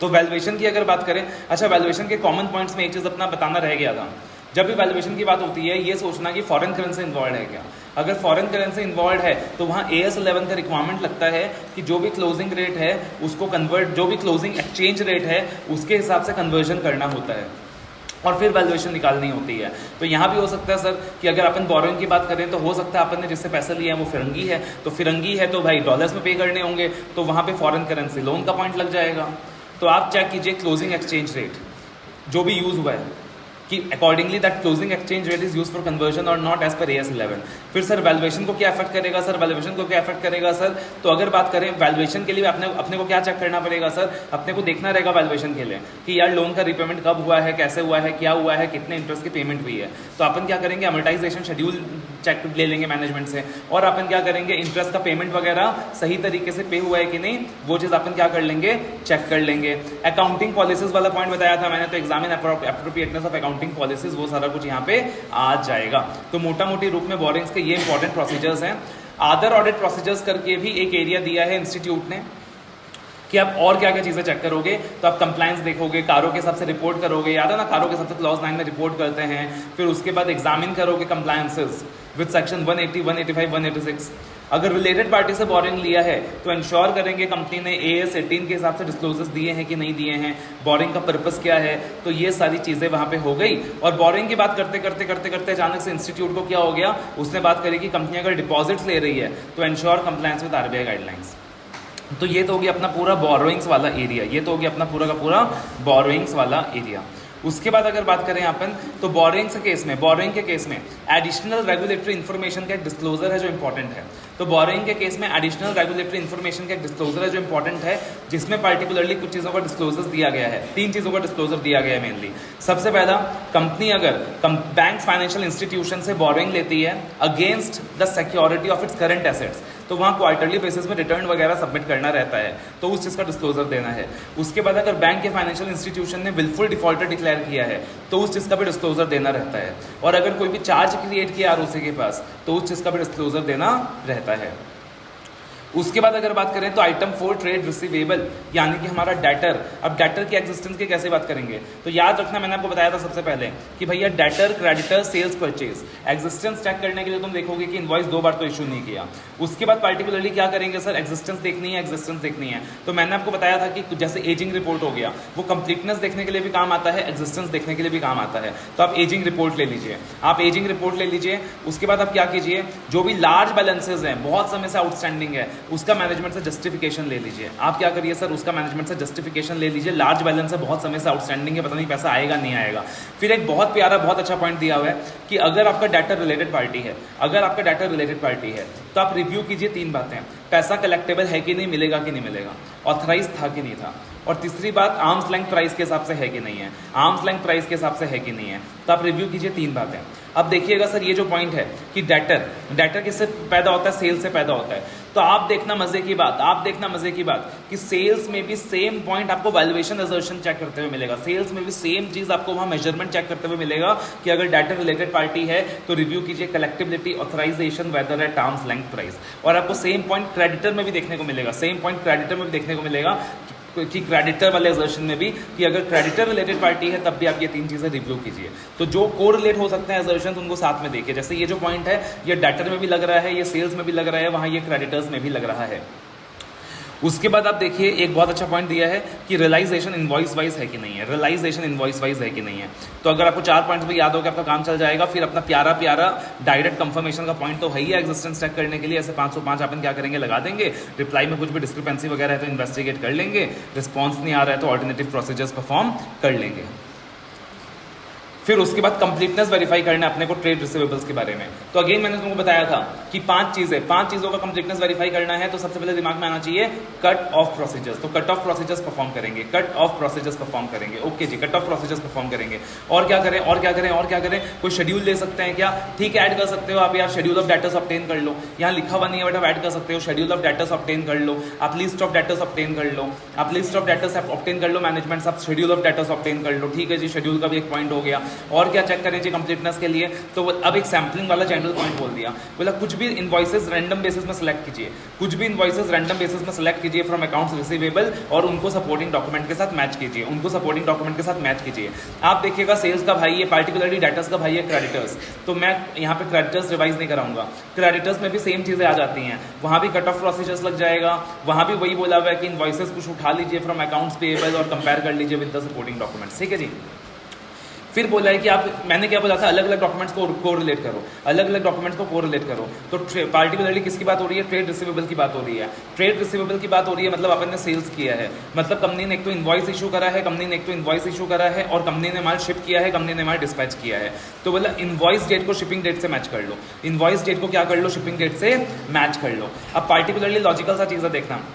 तो वैल्यूएशन की अगर बात करें, अच्छा वैल्यूएशन के कॉमन पॉइंट्स में एक चीज़ अपना बताना रह गया था। जब भी वैल्यूएशन की बात होती है ये सोचना कि फॉरेन करेंसी इन्वॉल्व है क्या। अगर फॉरेन करेंसी इन्वॉल्व है तो वहाँ AS11 का रिक्वायरमेंट लगता है कि जो भी क्लोजिंग रेट है उसको कन्वर्ट, जो भी क्लोजिंग एक्सचेंज रेट है उसके हिसाब से कन्वर्जन करना होता है और फिर वैल्यूएशन निकालनी होती है। तो यहाँ भी हो सकता है सर कि अगर अपन बोरोइंग की बात करें तो हो सकता है अपन ने जिससे पैसे लिए हैं वो फिरंगी है, तो फिरंगी है तो भाई डॉलर्स में पे करने होंगे, तो वहाँ पे फॉरेन करेंसी लोन का पॉइंट लग जाएगा। तो आप चेक कीजिए क्लोजिंग एक्सचेंज रेट जो भी यूज़ हुआ है कि accordingly that closing exchange rate is use for conversion और नॉट एज पर AS11। फिर सर वैल्यूएशन को क्या इफेक्ट करेगा सर, वैल्यूएशन को क्या इफेक्ट करेगा सर, तो अगर बात करें वैल्यूएशन के लिए अपने को क्या चेक करना पड़ेगा सर, अपने को देखना रहेगा वैल्यूएशन के लिए कि यार लोन का रिपेमेंट कब हुआ है, कैसे हुआ है, क्या हुआ है, कितने इंटरेस्ट की पेमेंट हुई है। तो अपन क्या करेंगे, अमोर्टाइजेशन शेड्यूल चेक ले लेंगे मैनेजमेंट से, और अपन क्या करेंगे इंटरेस्ट का पेमेंट वगैरह सही तरीके से पे हुआ है कि नहीं वो चीज़ अपन क्या कर लेंगे, चेक कर लेंगे। अकाउंटिंग पॉलिसीज वाला पॉइंट बताया था मैंने, तो examine appropriateness of accounting policies वो सारा कुछ यहाँ पे आ जाएगा। तो मोटा मोटी रूप में बोरिंग्स के ये इंपॉर्टेंट प्रोसीजर्स हैं। अदर ऑडिट प्रोसीजर्स करके भी एक एरिया दिया है इंस्टीट्यूट ने कि आप और क्या क्या चीज़ें चेक करोगे, तो आप कंप्लायंस देखोगे, कारों के हिसाब से रिपोर्ट करोगे, याद है ना कारों के हिसाब से क्लॉज 9 में रिपोर्ट करते हैं, फिर उसके बाद एग्जामिन करोगे कंप्लायंसेस विद सेक्शन 180, 185, 186। अगर रिलेटेड पार्टी से बोरिंग लिया है तो इंश्योर करेंगे कंपनी ने AS 18 के हिसाब से डिस्क्लोजर्स दिए हैं कि नहीं दिए हैं, बोरिंग का पर्पस क्या है, तो ये सारी चीज़ें वहाँ पे हो गई। और बोरिंग की बात करते करते करते करते अचानक से इंस्टीट्यूट को क्या हो गया, उसने बात करी कि कंपनी अगर डिपॉजिट्स ले रही है तो ensure compliance with RBI guidelines. तो ये तो हो गया अपना पूरा बोरोइंग्स वाला एरिया, ये तो हो गया अपना पूरा का पूरा बोरोइंग्स वाला एरिया। उसके बाद अगर बात करें अपन तो बोरोइंग्स के केस में, बोरोइंग के केस में एडिशनल रेगुलेटरी इन्फॉर्मेशन का एक डिस्क्लोजर है जो इंपॉर्टेंट है। तो बोरोइंग के केस में एडिशनल रेगुलेटरी इन्फॉर्मेशन का एक डिस्क्लोजर है जो इंपॉर्टेंट है, जिसमें पर्टिकुलरली कुछ चीज़ों का डिस्क्लोजर दिया गया है। 3 चीज़ों का डिस्क्लोजर दिया गया है मेनली। सबसे पहला, कंपनी अगर बैंक फाइनेंशियल इंस्टीट्यूशन से बोरोइंग लेती है against the security of its current assets, तो वहाँ क्वार्टरली बेसिस में रिटर्न वगैरह सबमिट करना रहता है, तो उस चीज़ का डिस्क्लोजर देना है। उसके बाद अगर बैंक के फाइनेंशियल इंस्टीट्यूशन ने विलफुल डिफॉल्टर डिक्लेयर किया है तो उस चीज़ का भी डिस्क्लोजर देना रहता है। और अगर कोई भी चार्ज क्रिएट किया ROC के पास तो उस चीज़ का भी डिस्क्लोजर देना रहता है। उसके बाद अगर बात करें तो आइटम 4 ट्रेड रिसीवेबल यानी कि हमारा डेटर। अब डेटर की एग्जिस्टेंस की कैसे बात करेंगे, तो याद रखना मैंने आपको बताया था सबसे पहले कि भैया debtor, creditor, sales, purchase, existence check करने के लिए तुम देखोगे कि इनवॉइस 2 बार तो इशू नहीं किया। उसके बाद पर्टिकुलरली क्या करेंगे सर, एग्जिस्टेंस देखनी है, एग्जिस्टेंस देखनी है। तो मैंने आपको बताया था कि जैसे एजिंग रिपोर्ट हो गया, वो कंप्लीटनेस देखने के लिए भी काम आता है, एग्जिस्टेंस देखने के लिए भी काम आता है। तो आप एजिंग रिपोर्ट ले लीजिए, आप एजिंग रिपोर्ट ले लीजिए। उसके बाद आप क्या कीजिए, जो भी लार्ज बैलेंसेज हैं, बहुत समय से आउटस्टैंडिंग है, उसका मैनेजमेंट से जस्टिफिकेशन ले लीजिए। आप क्या करिए सर, उसका मैनेजमेंट से जस्टिफिकेशन ले लीजिए। लार्ज बैलेंस है, बहुत समय से आउटस्टैंडिंग है, पता नहीं पैसा आएगा नहीं आएगा। फिर एक बहुत प्यारा, बहुत अच्छा पॉइंट दिया हुआ है कि अगर आपका डाटा रिलेटेड पार्टी है, अगर आपका डाटा रिलेटेड पार्टी है तो आप रिव्यू कीजिए 3 बातें, पैसा कलेक्टेबल है कि नहीं, मिलेगा कि नहीं मिलेगा, ऑथराइज था कि नहीं था, और तीसरी बात आर्म्स लेंथ प्राइस के हिसाब से है कि नहीं है, आर्म्स लेंथ प्राइस के हिसाब से है कि नहीं है। तो आप रिव्यू कीजिए 3 बातें। अब देखिएगा सर, ये जो पॉइंट है कि डेटर किससे पैदा होता है, सेल्स से पैदा होता है। तो आप देखना मजे की बात, आप देखना मजे की बात कि सेल्स में भी सेम पॉइंट आपको वैल्यूएशन असर्शन चेक करते हुए मिलेगा, सेल्स में भी सेम चीज आपको वहां मेजरमेंट चेक करते हुए मिलेगा कि अगर डाटा रिलेटेड पार्टी है तो रिव्यू कीजिए collectibility, authorisation, whether at arm's length price. और आपको सेम पॉइंट क्रेडिटर में भी देखने को मिलेगा, सेम पॉइंट क्रेडिटर में भी देखने को मिलेगा कि क्रेडिटर वाले असर्शन में भी कि अगर क्रेडिटर रिलेटेड पार्टी है तब भी आप ये 3 चीज़ें रिव्यू कीजिए। तो जो कोरिलेट हो सकते हैं असर्शन उनको साथ में देखिए। जैसे ये जो पॉइंट है ये डेटर में भी लग रहा है, ये सेल्स में भी लग रहा है, वहाँ ये क्रेडिटर्स में भी लग रहा है। उसके बाद आप देखिए एक बहुत अच्छा पॉइंट दिया है कि रियलाइजेशन इनवॉइस वाइज है कि नहीं है, रियलाइजेशन इनवॉइस वाइज है कि नहीं है। तो अगर आपको 4 पॉइंट्स भी याद हो गया आपका काम चल जाएगा। फिर अपना प्यारा प्यारा डायरेक्ट कंफर्मेशन का पॉइंट तो है ही एग्जिस्टेंस चेक करने के लिए, ऐसे 505 अपन क्या करेंगे, लगा देंगे। रिप्लाई में कुछ भी डिस्क्रिपेंसी वगैरह है तो इन्वेस्टिगेट कर लेंगे, रिस्पॉन्स नहीं आ रहा है तो ऑल्टरनेटिव प्रोसीजर्स परफॉर्म कर लेंगे। फिर उसके बाद कंप्लीटनेस वेरीफाई करना अपने को ट्रेड रिसीवेबल्स के बारे में। तो अगेन मैंने तुमको बताया था कि 5 चीज़ों का कंप्लीटनेस वेरीफाई करना है। तो सबसे पहले दिमाग में आना चाहिए कट ऑफ प्रोसीजर्स। तो कट ऑफ प्रोसीजर्स परफॉर्म करेंगे, कट ऑफ प्रोसीजर्स परफॉर्म करेंगे। ओके जी, कट ऑफ प्रोसीजर्स परफॉर्म करेंगे। और क्या करें, और क्या करें, और क्या करें, कोई शेड्यूल ले सकते हैं क्या, ठीक है ऐड कर सकते हो आप यार, शेड्यूल ऑफ डेटर्स ऑब्टेन कर लो। यहाँ लिखा हुआ नहीं है बेटा, ऐड कर सकते हो, शेड्यूल ऑफ डेटर्स ऑब्टेन कर लो, आप लिस्ट ऑफ डेटर्स ऑब्टेन कर लो, आप लिस्ट ऑफ डेटर्स ऑब्टेन कर लो, मैनेजमेंट आप शेड्यूल ऑफ डेटर्स ऑब्टेन कर लो। ठीक है जी, शेड्यूल का भी एक पॉइंट हो गया। और क्या चेक करें जी कंप्लीटनेस के लिए, तो अब एक सैम्पलिंग वाला जनरल पॉइंट बोल दिया, बोला कुछ भी इन्वॉइसेस रैंडम बेसिस में सेलेक्ट कीजिए, कुछ भी इन्वॉइसेस रैंडम बेसिस में सेलेक्ट कीजिए फ्रॉम अकाउंट्स रिसीवेबल और उनको सपोर्टिंग डॉक्यूमेंट के साथ मैच कीजिए, उनको सपोर्टिंग डॉक्यूमेंट के साथ मैच कीजिए। आप देखिएगा सेल्स का भाई है, पार्टिकुलरली डेटर्स का भाई है क्रेडिटर्स, तो मैं यहाँ पे क्रेडिटर्स रिवाइज नहीं कराऊंगा, क्रेडिटर्स में भी सेम चीजें आ जाती हैं, वहां भी कट ऑफ प्रोसीजर्स लग जाएगा, वहां भी वही बोला हुआ है कि इन्वॉइसेस कुछ उठा लीजिए फ्रॉम अकाउंट्स पेएबल और कंपेयर कर लीजिए विद द सपोर्टिंग डॉक्यूमेंट्स, ठीक है जी। फिर बोला है कि आप, मैंने क्या बोला था, अलग अलग डॉक्यूमेंट्स को कोरिलेट करो, अलग अलग डॉक्यूमेंट्स को कोरिलेट करो, तो पार्टिकुलरली किसकी बात हो रही है, ट्रेड रिसीवेबल की बात हो रही है, ट्रेड रिसीवेबल की बात हो रही है, मतलब अपन ने सेल्स किया है, मतलब कंपनी ने एक तो इन्वॉइस इशू करा है, कंपनी ने एक तो इन्वॉइस इशू करा है और कंपनी ने माल शिप किया है, कंपनी ने माल डिस्पैच किया है, तो बोला इन्वॉइस डेट को शिपिंग डेट से मैच कर लो, इन्वॉइस डेट को क्या कर लो, शिपिंग डेट से मैच कर लो। अब पार्टिकुलरली लॉजिकल सा चीज़ देखना,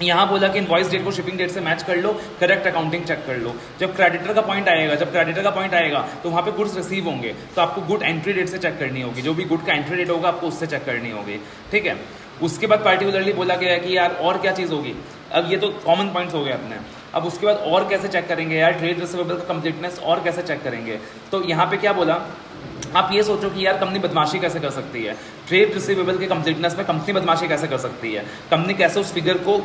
यहाँ बोला कि इनवॉइस डेट को शिपिंग डेट से मैच कर लो, करेक्ट अकाउंटिंग चेक कर लो, जब क्रेडिटर का पॉइंट आएगा, जब क्रेडिटर का पॉइंट आएगा तो वहाँ पे गुड्स रिसीव होंगे, तो आपको गुड एंट्री डेट से चेक करनी होगी, जो भी गुड का एंट्री डेट होगा आपको उससे चेक करनी होगी, ठीक है। उसके बाद पार्टिकुलरली बोला गया है कि यार और क्या चीज़ होगी, अब ये तो कॉमन पॉइंट्स हो गए अपने, अब उसके बाद और कैसे चेक करेंगे यार, ट्रेड रिसीवेबल का कंप्लीटनेस और कैसे चेक करेंगे, तो यहाँ पे क्या बोला, आप ये सोचो कि यार कंपनी बदमाशी कैसे कर सकती है, ट्रेड रिसीवेबल के कंप्लीटनेस में कंपनी बदमाशी कैसे कर सकती है, कंपनी कैसे उस फिगर को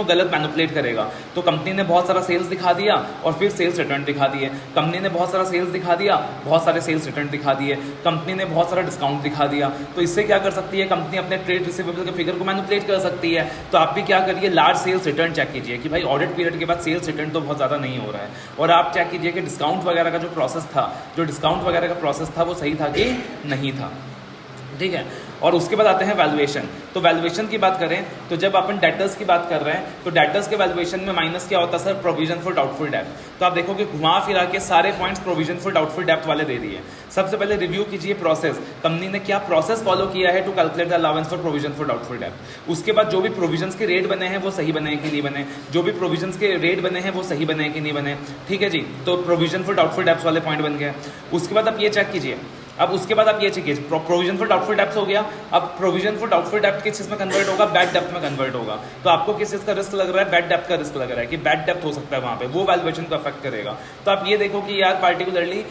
गलत मैनिपुलेट करेगा, तो कंपनी ने बहुत सारा सेल्स दिखा दिया और फिर सेल्स रिटर्न दिखा दिए, कंपनी ने बहुत सारा सेल्स दिखा दिया, बहुत सारे सेल्स रिटर्न दिखा दिए, कंपनी ने बहुत सारा डिस्काउंट दिखा दिया, तो इससे क्या कर सकती है कंपनी, अपने ट्रेड रिसीवेबल के फिगर को मैनिपुलेट कर सकती है। तो आप भी क्या करिए, लार्ज सेल्स रिटर्न चेक कीजिए कि भाई ऑडिट पीरियड के बाद सेल्स रिटर्न तो बहुत ज़्यादा नहीं हो रहा है, और आप चेक कीजिए कि डिस्काउंट वगैरह का जो प्रोसेस था, जो डिस्काउंट वगैरह का प्रोसेस था वो सही था कि नहीं था, ठीक है। और उसके बाद आते हैं वैल्यूएशन, तो वैल्यूएशन की बात करें तो जब अपन डेटर्स की बात कर रहे हैं तो डेटर्स के वैल्यूएशन में माइनस क्या होता है सर, प्रोविजन फॉर डाउटफुल डेब्ट, तो आप देखोगे घुमा फिरा के सारे पॉइंट्स प्रोविजन फॉर डाउटफुल डेब्ट वाले दे दिए। सबसे पहले रिव्यू कीजिए प्रोसेस, कंपनी ने क्या प्रोसेस फॉलो किया है to calculate the allowance for provision for doubtful डेब्ट। उसके बाद जो भी प्रोविजन के रेट बने हैं वो सही बने कि नहीं बने, जो भी प्रोविजन के रेट बने हैं वो सही बने कि नहीं बने, ठीक है जी, तो प्रोविजन फॉर डाउटफुल डेब्ट वाले पॉइंट बन गए। उसके बाद आप ये चेक कीजिए, अब उसके बाद आप ये चेक कीजिए, प्रोविजन फॉर डाउटफुल डेब्ट हो गया, अब प्रोविजन फॉर डाउटफुल डेब्ट किस चीज में कन्वर्ट होगा, बैड डेब्ट में कन्वर्ट होगा, तो आपको किस चीज का रिस्क लग रहा है, बैड डेब्ट का रिस्क लग रहा है कि बैड डेब्ट हो सकता है वहां पे, वो वैल्यूएशन को अफेक्ट करेगा। तो आप ये देखो कि यार पार्टिकुलरली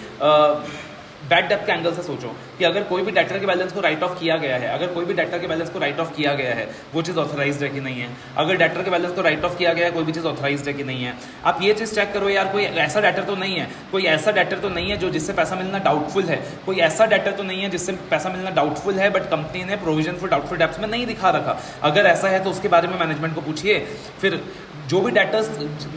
बैड डेब्ट के एंगल से सोचो कि अगर कोई भी डेटर के बैलेंस को राइट ऑफ किया गया है, अगर कोई भी डेटर के बैलेंस को राइट ऑफ किया गया है वो चीज़ ऑथराइज्ड है कि नहीं है, अगर डेटर के बैलेंस को राइट ऑफ किया गया है कोई भी चीज़ ऑथराइज्ड है कि नहीं है। आप ये चीज़ चेक करो यार, कोई ऐसा डेटर तो नहीं है, कोई ऐसा डेटर तो नहीं है जो जिससे पैसा मिलना डाउटफुल है, कोई ऐसा डेटर तो नहीं है जिससे पैसा मिलना डाउटफुल है बट कंपनी ने प्रोविजन फॉर डाउटफुल डेब्ट्स में नहीं दिखा रखा। अगर ऐसा है तो उसके बारे में मैनेजमेंट को पूछिए। फिर जो भी डेटर्स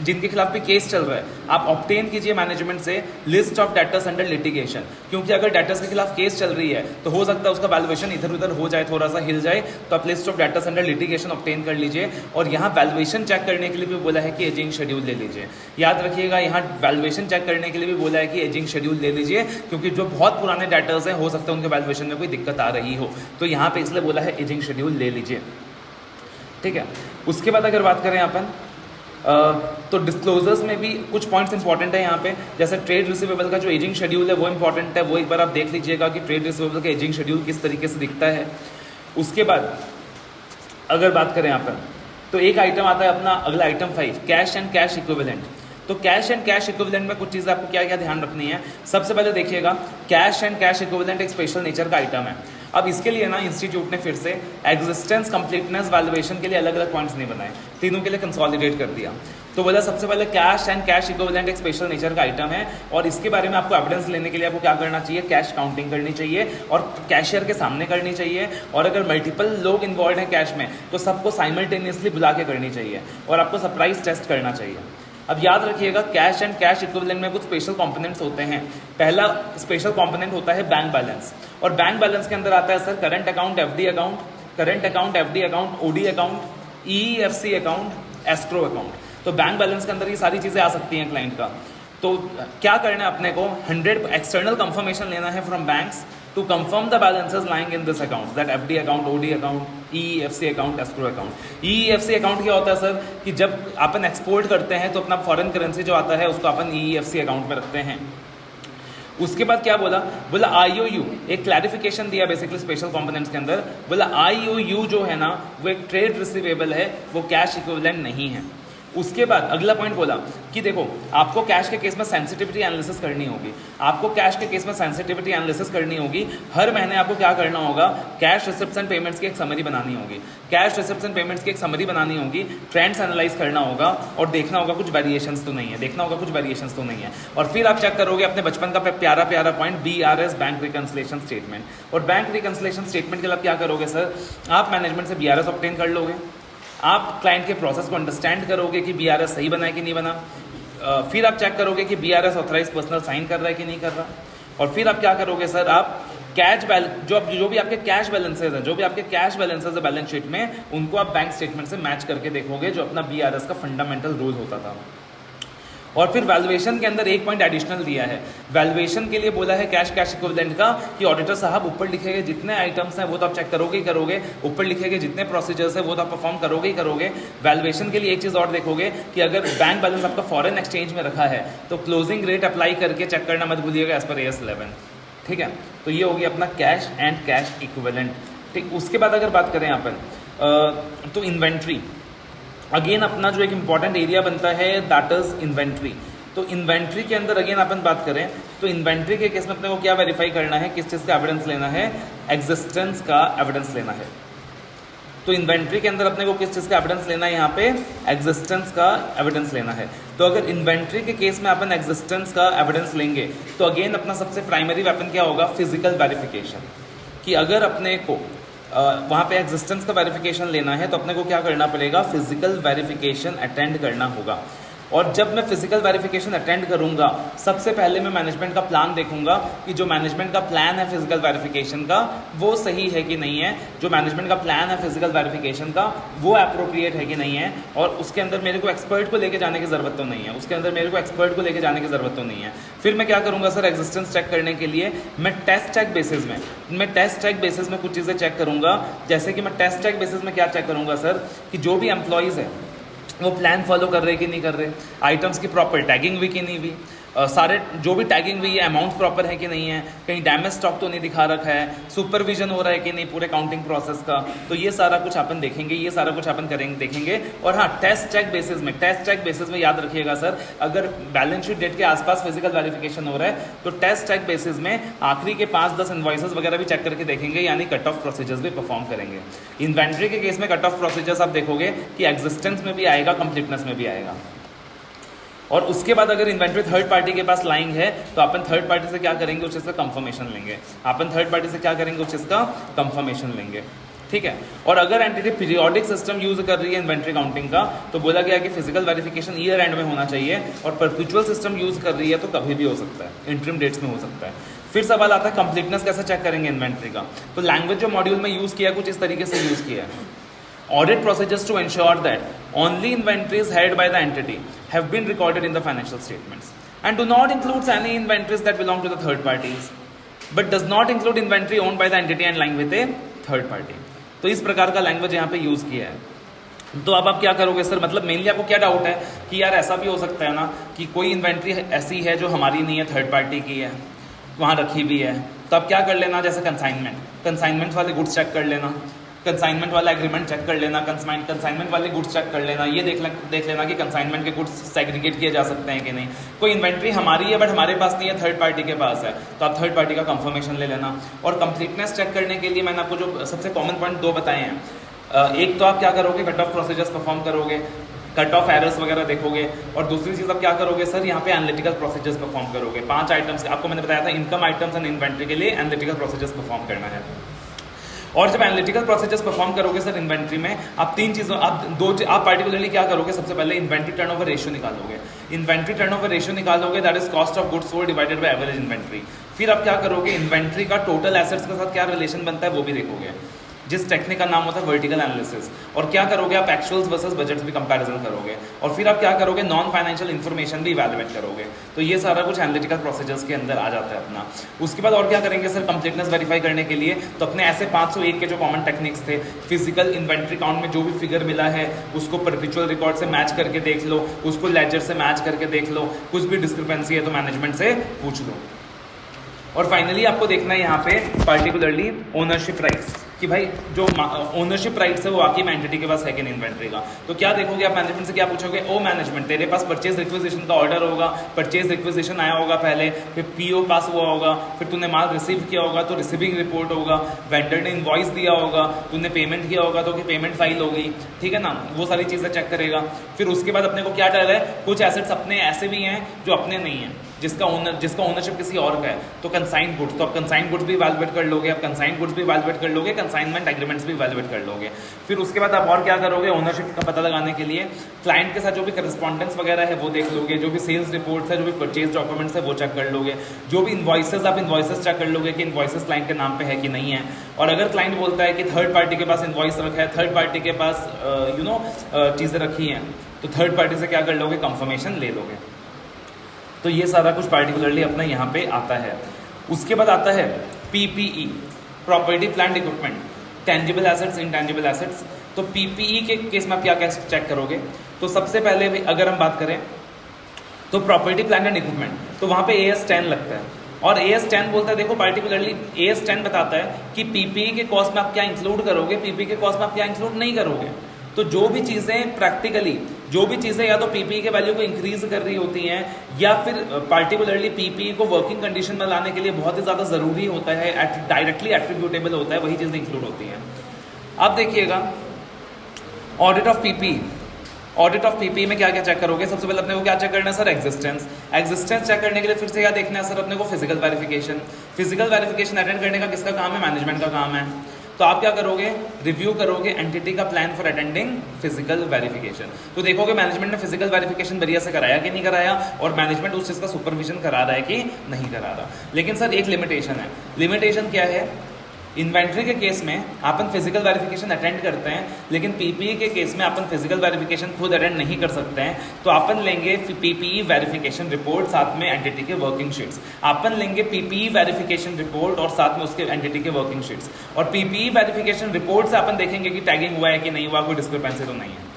जिनके खिलाफ भी केस चल रहा है आप ऑब्टेन कीजिए मैनेजमेंट से list of debtors under litigation, क्योंकि अगर डेटर्स के खिलाफ केस चल रही है तो हो सकता है उसका वैल्यूएशन इधर उधर हो जाए, थोड़ा सा हिल जाए, तो आप list of debtors under litigation obtain कर लीजिए। और यहाँ वैल्यूएशन चेक करने के लिए भी बोला है कि एजिंग शेड्यूल ले लीजिए, याद रखिएगा, यहाँ वैल्यूएशन चेक करने के लिए भी बोला है कि एजिंग शेड्यूल ले लीजिए, क्योंकि जो बहुत पुराने डेटर्स हैं हो सकता है उनके वैल्यूएशन में कोई दिक्कत आ रही हो, तो यहाँ पे इसलिए बोला है एजिंग शेड्यूल ले लीजिए, ठीक है। उसके बाद अगर बात करें अपन तो डिस्क्लोजर्स में भी कुछ पॉइंट्स इंपॉर्टेंट है यहाँ पे, जैसे ट्रेड रिसीवेबल का जो एजिंग शेड्यूल है वो इंपॉर्टेंट है, वो एक बार आप देख लीजिएगा कि ट्रेड रिसीवेबल का एजिंग शेड्यूल किस तरीके से दिखता है। उसके बाद अगर बात करें यहाँ पर तो एक आइटम आता है अपना अगला item 5, cash and cash equivalent. तो कैश एंड कैश इक्विवेलेंट में कुछ चीज़ें आपको क्या क्या ध्यान रखनी है। सबसे पहले देखिएगा, कैश एंड कैश इक्विवेलेंट एक स्पेशल नेचर का आइटम है। अब इसके लिए ना इंस्टीट्यूट ने फिर से एग्जिस्टेंस, कंप्लीटनेस, वैल्यूएशन के लिए अलग अलग पॉइंट्स नहीं बनाए, तीनों के लिए कंसोलिडेट कर दिया। तो बोला सबसे पहले कैश एंड कैश इक्विवेलेंट एक स्पेशल नेचर का आइटम है और इसके बारे में आपको एविडेंस लेने के लिए आपको क्या करना चाहिए, कैश काउंटिंग करनी चाहिए और कैशियर के सामने करनी चाहिए। और अगर मल्टीपल लोग इन्वॉल्व हैं कैश में तो सबको साइमल्टेनियसली बुला के करनी चाहिए और आपको सरप्राइज टेस्ट करना चाहिए। अब याद रखिएगा, कैश एंड कैश इक्विवेलेंट में कुछ स्पेशल कंपोनेंट्स होते हैं। पहला स्पेशल कंपोनेंट होता है बैंक बैलेंस, और बैंक बैलेंस के अंदर आता है sir current account, FD account, current account, FD account, OD account, EEFC account, escrow account. तो बैंक बैलेंस के अंदर ये सारी चीज़ें आ सकती हैं क्लाइंट का। तो क्या करना है अपने को, 100 एक्सटर्नल कंफर्मेशन लेना है from banks to confirm the balances lying in this account, that FD account, OD account, EEFC account, escrow account। EEFC account क्या होता है सर कि जब अपन एक्सपोर्ट करते हैं तो अपना फॉरेन करेंसी जो आता है उसको अपन EEFC अकाउंट में रखते हैं। उसके बाद क्या बोला IOU, एक क्लैरिफिकेशन दिया बेसिकली स्पेशल कंपोनेंट्स के अंदर। बोला IOU जो है ना वो एक ट्रेड रिसीवेबल है, वो कैश इक्विवेलेंट नहीं है। उसके बाद अगला पॉइंट बोला कि देखो आपको कैश के केस में सेंसिटिविटी एनालिसिस करनी होगी, आपको कैश के केस में सेंसिटिविटी एनालिसिस करनी होगी। हर महीने आपको क्या करना होगा, कैश रिसिप्ट्स एंड पेमेंट्स की एक समरी बनानी होगी, कैश रिसिप्ट्स एंड पेमेंट्स की एक समरी बनानी होगी, ट्रेंड्स एनालाइज करना होगा और देखना होगा कुछ वेरिएशंस तो नहीं है, देखना होगा कुछ वेरिएशंस तो नहीं है। और फिर आप चेक करोगे अपने बचपन का प्यारा प्यारा point BRS, bank reconciliation statement. और बैंक रिकंसिलिएशन स्टेटमेंट के लिए आप क्या करोगे सर, आप मैनेजमेंट से BRS ऑब्टेन कर लोगे, आप क्लाइंट के प्रोसेस को अंडरस्टैंड करोगे कि BRS सही बना है कि नहीं बना, फिर आप चेक करोगे कि BRS ऑथराइज पर्सनल साइन कर रहा है कि नहीं कर रहा, और फिर आप क्या करोगे सर, आप कैश बैलेंस जो भी आपके कैश बैलेंसेज हैं, जो भी आपके कैश बैलेंसेज है बैलेंस शीट में, उनको आप बैंक स्टेटमेंट से मैच करके देखोगे, जो अपना BRS का फंडामेंटल रूल होता था। और फिर वैल्यूएशन के अंदर एक पॉइंट एडिशनल दिया है, वैल्यूएशन के लिए बोला है कैश इक्विवेलेंट का कि ऑडिटर साहब ऊपर लिखे गए जितने आइटम्स हैं वो तो आप चेक करोगे ही करोगे, ऊपर लिखे गए जितने प्रोसीजर्स हैं वो तो आप परफॉर्म करोगे ही करोगे। वैल्यूएशन के लिए एक चीज़ और देखोगे कि अगर बैंक बैलेंस आपका फॉरेन एक्सचेंज में रखा है तो क्लोजिंग रेट अप्लाई करके चेक करना मत भूलिएगा एज पर AS 11, ठीक है। तो ये होगी अपना कैश एंड कैश इक्विवेलेंट, ठीक। उसके बाद अगर बात करें यहाँ पर तो इन्वेंट्री, अगेन अपना जो एक इंपॉर्टेंट एरिया बनता है दैट इज इन्वेंट्री। तो इन्वेंट्री के अंदर अगेन अपन बात करें तो इन्वेंट्री के केस में अपने को क्या वेरीफाई करना है, किस चीज़ का एविडेंस लेना है, एग्जिस्टेंस का एविडेंस लेना है। तो इन्वेंट्री के अंदर अपने को किस चीज़ का एविडेंस लेना है, यहाँ पे एग्जिस्टेंस का एविडेंस लेना है। तो अगर इन्वेंट्री के केस में अपन एग्जिस्टेंस का एविडेंस लेंगे तो अगेन अपना सबसे प्राइमरी वेपन क्या होगा, फिजिकल वेरिफिकेशन। कि अगर अपने को वहाँ पे एग्जिस्टेंस का वेरिफिकेशन लेना है तो अपने को क्या करना पड़ेगा, फिजिकल वेरिफिकेशन अटेंड करना होगा। और जब मैं फिजिकल वेरिफिकेशन अटेंड करूंगा सबसे पहले मैं मैनेजमेंट का प्लान देखूंगा कि जो मैनेजमेंट का प्लान है फिजिकल वेरिफिकेशन का वो सही है कि नहीं है, जो मैनेजमेंट का प्लान है फिजिकल वेरिफिकेशन का वो अप्रोप्रिएट है कि नहीं है, और उसके अंदर मेरे को एक्सपर्ट को लेके जाने की ज़रूरत तो नहीं है, उसके अंदर मेरे को एक्सपर्ट को लेके जाने की ज़रूरत तो नहीं है। फिर मैं क्या करूँगा सर, एग्जिस्टेंस चेक करने के लिए मैं टेस्ट चेक बेसिस में कुछ चीज़ें चेक करूँगा। जैसे कि मैं टेस्ट चेक बेसिस में क्या चेक करूँगा सर, कि जो भी एम्प्लॉयज़ है वो प्लान फॉलो कर रहे कि नहीं कर रहे, आइटम्स की प्रॉपर टैगिंग हुई कि नहीं हुई, सारे जो भी टैगिंग हुई है अमाउंट प्रॉपर है कि नहीं है, कहीं डैमेज स्टॉक तो नहीं दिखा रखा है, सुपरविजन हो रहा है कि नहीं पूरे काउंटिंग प्रोसेस का। तो ये सारा कुछ अपन देखेंगे, ये सारा कुछ अपन करेंगे देखेंगे। और हाँ, टेस्ट चेक बेसिस में याद रखिएगा सर, अगर बैलेंस शीट डेट के आसपास फिजिकल वेरिफिकेशन हो रहा है तो टेस्ट चेक बेसिस में आखिरी के 5-10 इन्वॉइसेस वगैरह भी चेक करके देखेंगे, यानी कट ऑफ प्रोसीजर्स भी परफॉर्म करेंगे। इन्वेंट्री के केस में कट ऑफ प्रोसीजर्स आप देखोगे कि एग्जिस्टेंस में भी आएगा, कंप्लीटनेस में भी आएगा। और उसके बाद अगर इन्वेंट्री थर्ड पार्टी के पास लाइंग है तो अपन थर्ड पार्टी से क्या करेंगे, उस चीज़ का कंफर्मेशन लेंगे। अपन थर्ड पार्टी से क्या करेंगे, उस चीज़ का कंफर्मेशन लेंगे, ठीक है। और अगर एंटिटी पीरियोडिक सिस्टम यूज कर रही है इन्वेंट्री काउंटिंग का तो बोला गया कि फिजिकल वेरिफिकेशन ईयर एंड में होना चाहिए, और परपेचुअल सिस्टम यूज कर रही है तो कभी भी हो सकता है, इंटरिम डेट्स में हो सकता है। फिर सवाल आता है कंप्लीटनेस कैसे चेक करेंगे इन्वेंट्री का। तो लैंग्वेज जो मॉड्यूल में यूज किया कुछ इस तरीके से यूज किया है, audit procedures to ensure that only inventories held by the entity have been recorded in the financial statements and do not include any inventories that belong to the third parties but does not include inventory owned by the entity and lying with a third party। तो इस प्रकार का language यहाँ पे use किया है। तो अब आप क्या करोगे सर, मतलब मेनली आपको क्या डाउट है कि यार ऐसा भी हो सकता है ना कि कोई इन्वेंट्री ऐसी है जो हमारी नहीं है, थर्ड पार्टी की है, वहाँ रखी भी है, तो आप क्या कर लेना, जैसे कंसाइनमेंट वाले गुड्स चेक कर लेना, कंसाइनमेंट वाला एग्रीमेंट चेक कर लेना, कंसाइनमेंट वाले गुड्स चेक कर लेना, ये देख लेना कि कंसाइनमेंट के गुड्स सेग्रीगेट किए जा सकते हैं कि नहीं। कोई इन्वेंट्री हमारी है बट हमारे पास नहीं है, थर्ड पार्टी के पास है, तो आप थर्ड पार्टी का कंफर्मेशन ले लेना। और कंप्लीटनेस चेक करने के लिए मैंने आपको जो सबसे कॉमन पॉइंट 2 बताए हैं, एक तो आप क्या करोगे, कट ऑफ प्रोसीजर्स परफॉर्म करोगे, कट ऑफ एरर्स वगैरह देखोगे, और दूसरी चीज़ आप क्या करोगे सर, यहाँ पे एनालिटिकल प्रोसीजर्स परफॉर्म करोगे। 5 आइटम्स आपको मैंने बताया था, इनकम आइटम्स एंड इन्वेंट्री के लिए एनालिटिकल प्रोसीजर्स परफॉर्म करना है। और जब एनालिटिकल प्रोसीजर्स परफॉर्म करोगे सर इन्वेंट्री में, आप आप पार्टिकुलरली क्या करोगे, सबसे पहले इन्वेंट्री टर्नओवर रेशियो निकालोगे। इन्वेंट्री टर्नओवर रेशियो निकालोगे, that is cost of goods sold divided by average inventory. फिर आप क्या करोगे, इन्वेंट्री का टोटल एसेट्स के साथ क्या रिलेशन बनता है वो भी देखोगे, जिस टेक्निक का नाम होता है वर्टिकल एनालिसिस। और क्या करोगे, आप एक्चुअल्स वर्सेस बजट्स भी कंपैरिजन करोगे, और फिर आप क्या करोगे, नॉन फाइनेंशियल इन्फॉर्मेशन भी इवैल्यूएट करोगे। तो ये सारा कुछ एनालिटिकल प्रोसीजर्स के अंदर आ जाता है अपना। उसके बाद और क्या करेंगे सर, कंप्लीटनेस वेरीफाई करने के लिए तो अपने ऐसे 501 के जो कॉमन टेक्निक्स थे, फिजिकल इन्वेंट्री काउंट में जो भी फिगर मिला है उसको परपेचुअल रिकॉर्ड से मैच करके देख लो, उसको लेजर से मैच करके देख लो, कुछ भी डिस्क्रिपेंसी है तो मैनेजमेंट से पूछ लो। और फाइनली आपको देखना है यहाँ पे पार्टिकुलरली ओनरशिप राइट्स। कि भाई जो ओनरशिप राइट्स है वो वाकई में एंटिटी के पास है कि नहीं इन्वेंट्री का। तो क्या देखोगे आप मैनेजमेंट से, क्या पूछोगे, ओ मैनेजमेंट तेरे पास परचेज रिक्विजिशन का ऑर्डर होगा, परचेज रिक्विजिशन आया होगा पहले, फिर पीओ पास हुआ होगा, फिर तूने माल रिसीव किया होगा तो रिसीविंग रिपोर्ट होगा, वेंडर ने इनवॉइस दिया होगा, तूने पेमेंट किया होगा तो कि पेमेंट फाइल होगी, ठीक है ना, वो सारी चीज़ें चेक करेगा। फिर उसके बाद अपने को क्या डर है, कुछ एसेट्स अपने ऐसे भी हैं जो अपने नहीं हैं, जिसका ओनरशिप किसी और का है, तो कंसाइन गुड्स, तो आप कंसाइन गुड्स भी वैल्यूएट कर लोगे, आप कंसाइन गुड्स भी वैल्यूएट कर लोगे, कंसाइनमेंट एग्रीमेंट्स भी वैल्यूएट कर लोगे। फिर उसके बाद आप और क्या करोगे, ओनरशिप का पता लगाने के लिए क्लाइंट के साथ जो भी करस्पॉन्डेंस वगैरह है वो देख लोगे, जो भी सेल्स रिपोर्ट्स है, जो भी परचेज डॉक्यूमेंट्स है वो चेक कर लोगे, जो भी इन्वॉइसेस आप इन्वॉइसेस चेक कर लोगे कि इन्वॉइसेस क्लाइंट के नाम पे है कि नहीं है। और अगर क्लाइंट बोलता है कि थर्ड पार्टी के पास इन्वॉइस रखा है, थर्ड पार्टी के पास चीज़ें रखी हैं, तो थर्ड पार्टी से क्या कर लोगे, कंफर्मेशन ले लोगे। तो ये सारा कुछ पार्टिकुलरली अपना यहाँ पे आता है। उसके बाद आता है PPE, property plant equipment, tangible assets, intangible assets. तो पीपीई के केस में आप क्या क्या चेक करोगे, तो सबसे पहले अगर हम बात करें तो प्रॉपर्टी प्लांट एंड इक्विपमेंट, तो वहाँ पे AS10 लगता है, और AS10 बोलता है, देखो पार्टिकुलरली AS10 बताता है कि पीपीई के कॉस्ट में आप क्या इंक्लूड करोगे, पीपीई के कॉस्ट में आप क्या इंक्लूड नहीं करोगे। तो जो भी चीज़ें प्रैक्टिकली, जो भी चीज़ें या तो पीपीई के वैल्यू को इंक्रीज कर रही होती हैं या फिर पार्टिकुलरली पीपीई को वर्किंग कंडीशन में लाने के लिए बहुत ही ज़्यादा ज़रूरी होता है, डायरेक्टली एट्रीब्यूटेबल होता है, वही चीज़ें इंक्लूड होती हैं। अब देखिएगा audit of PPE, audit of PPE में क्या क्या चेक करोगे, सबसे पहले अपने को क्या चेक करना है सर, एग्जिस्टेंस चेक करने के लिए फिर से क्या देखना है सर अपने को, फिजिकल वेरिफिकेशन अटेंड करने का किसका काम है, मैनेजमेंट का काम है। तो आप क्या करोगे, रिव्यू करोगे एंटिटी का plan for attending physical verification. तो देखोगे मैनेजमेंट ने फिजिकल वेरिफिकेशन बढ़िया से कराया कि नहीं कराया, और मैनेजमेंट उस चीज़ का सुपरविजन करा रहा है कि नहीं करा रहा। लेकिन सर एक लिमिटेशन है, लिमिटेशन क्या है, इन्वेंट्री के केस में अपन फिजिकल वेरिफिकेशन अटेंड करते हैं, लेकिन पीपीई के केस में अपन फिजिकल वेरिफिकेशन खुद अटेंड नहीं कर सकते हैं। तो अपन लेंगे पीपीई वेरिफिकेशन रिपोर्ट, साथ में एंटिटी के वर्किंग शीट्स। अपन लेंगे पीपीई वेरिफिकेशन रिपोर्ट और साथ में उसके एंटिटी के वर्किंग शीट्स, और पीपीई वेरिफिकेशन रिपोर्ट से अपन देखेंगे कि टैगिंग हुआ है कि नहीं हुआ, कोई डिस्क्रिपेंसी तो नहीं है।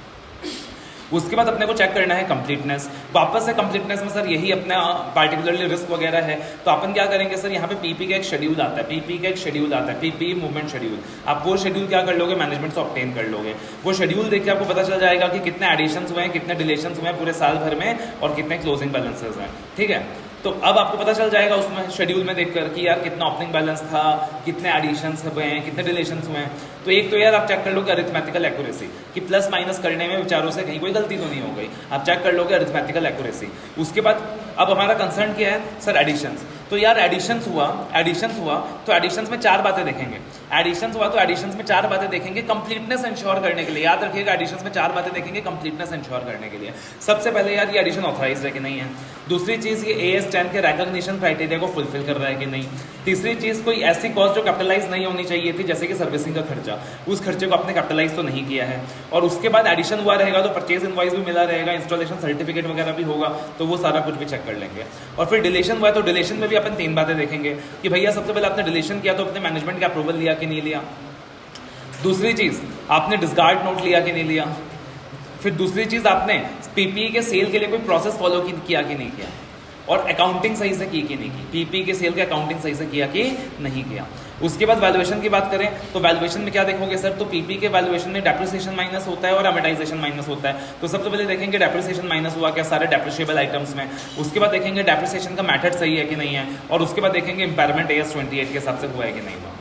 उसके बाद अपने को चेक करना है कंप्लीटनेस। वापस से कंप्लीटनेस में सर यही अपना पार्टिकुलरली रिस्क वगैरह है, तो अपन क्या करेंगे सर, यहाँ पे पीपी का एक शेड्यूल आता है, पीपी मूवमेंट शेड्यूल। आप वो शेड्यूल क्या कर लोगे, मैनेजमेंट से ऑब्टेन कर लोगे। वो शेड्यूल देख के आपको पता चल जाएगा कि कितने एडिशंस हुए हैं, कितने डिलेशंस हुए हैं पूरे साल भर में, और कितने क्लोजिंग बैलेंसेज हैं, ठीक है। तो अब आपको पता चल जाएगा उसमें शेड्यूल में देखकर कि यार कितना ओपनिंग बैलेंस था, कितने एडिशंस हुए हैं, कितने डिलेशंस हुए हैं। तो एक तो यार आप चेक कर लोगे अरिथमेटिकल एक्यूरेसी, कि प्लस माइनस करने में विचारों से कहीं कोई गलती तो नहीं हो गई, आप चेक कर लोगे अरिथमेटिकल एक्यूरेसी। उसके बाद अब हमारा कंसर्न क्या है सर, एडिशंस। तो यार एडिशंस हुआ तो एडिशंस में चार बातें देखेंगे, कंप्लीटनेस इंश्योर करने के लिए। याद रखिएगा एडिशंस में चार बातें देखेंगे कंप्लीटनेस इंश्योर करने के लिए। सबसे पहले यार ये एडिशन ऑथराइज्ड है कि नहीं है, दूसरी चीज़ ये AS10 के रिकॉग्निशन क्राइटेरिया को फुलफिल कर रहा है कि नहीं, तीसरी चीज़ कोई ऐसी कॉस्ट जो कैपिटलाइज नहीं होनी चाहिए थी, जैसे कि सर्विसिंग का खर्चा, उस खर्चे को आपने कैपिटलाइज तो नहीं किया है। और उसके बाद एडिशन हुआ रहेगा तो परचेज इनवॉइस भी मिला रहेगा, इंस्टॉलेशन सर्टिफिकेट वगैरह भी होगा, तो वो सारा कुछ भी चेक कर लेंगे। और फिर डिलेशन हुआ है तो डिलेशन में भी अपन तीन बातें देखेंगे कि भैया सबसे पहले आपने डिलेशन किया तो अपने मैनेजमेंट का अप्रूवल लिया कि नहीं लिया, दूसरी चीज़ आपने डिस्कार्ड नोट लिया कि नहीं लिया, फिर दूसरी चीज़ आपने पीपीई के सेल के लिए कोई प्रोसेस फॉलो किया कि नहीं किया, और अकाउंटिंग सही से की कि नहीं की, पीपीई के सेल के अकाउंटिंग सही से किया कि नहीं किया। उसके बाद वैल्यूएशन की बात करें तो वैल्यूएशन में क्या देखोगे सर, तो पीपी के वैल्यूएशन में डेप्रिसिएशन माइनस होता है और अमोर्टाइजेशन माइनस होता है। तो सबसे पहले देखेंगे डेप्रिसिएशन माइनस हुआ क्या सारे डेप्रिशिएबल आइटम्स में, उसके बाद देखेंगे डेप्रिसिएशन का मेथड सही है कि नहीं है, और उसके बाद देखेंगे इम्पेयरमेंट AS28 के हिसाब से हुआ है कि नहीं हुआ।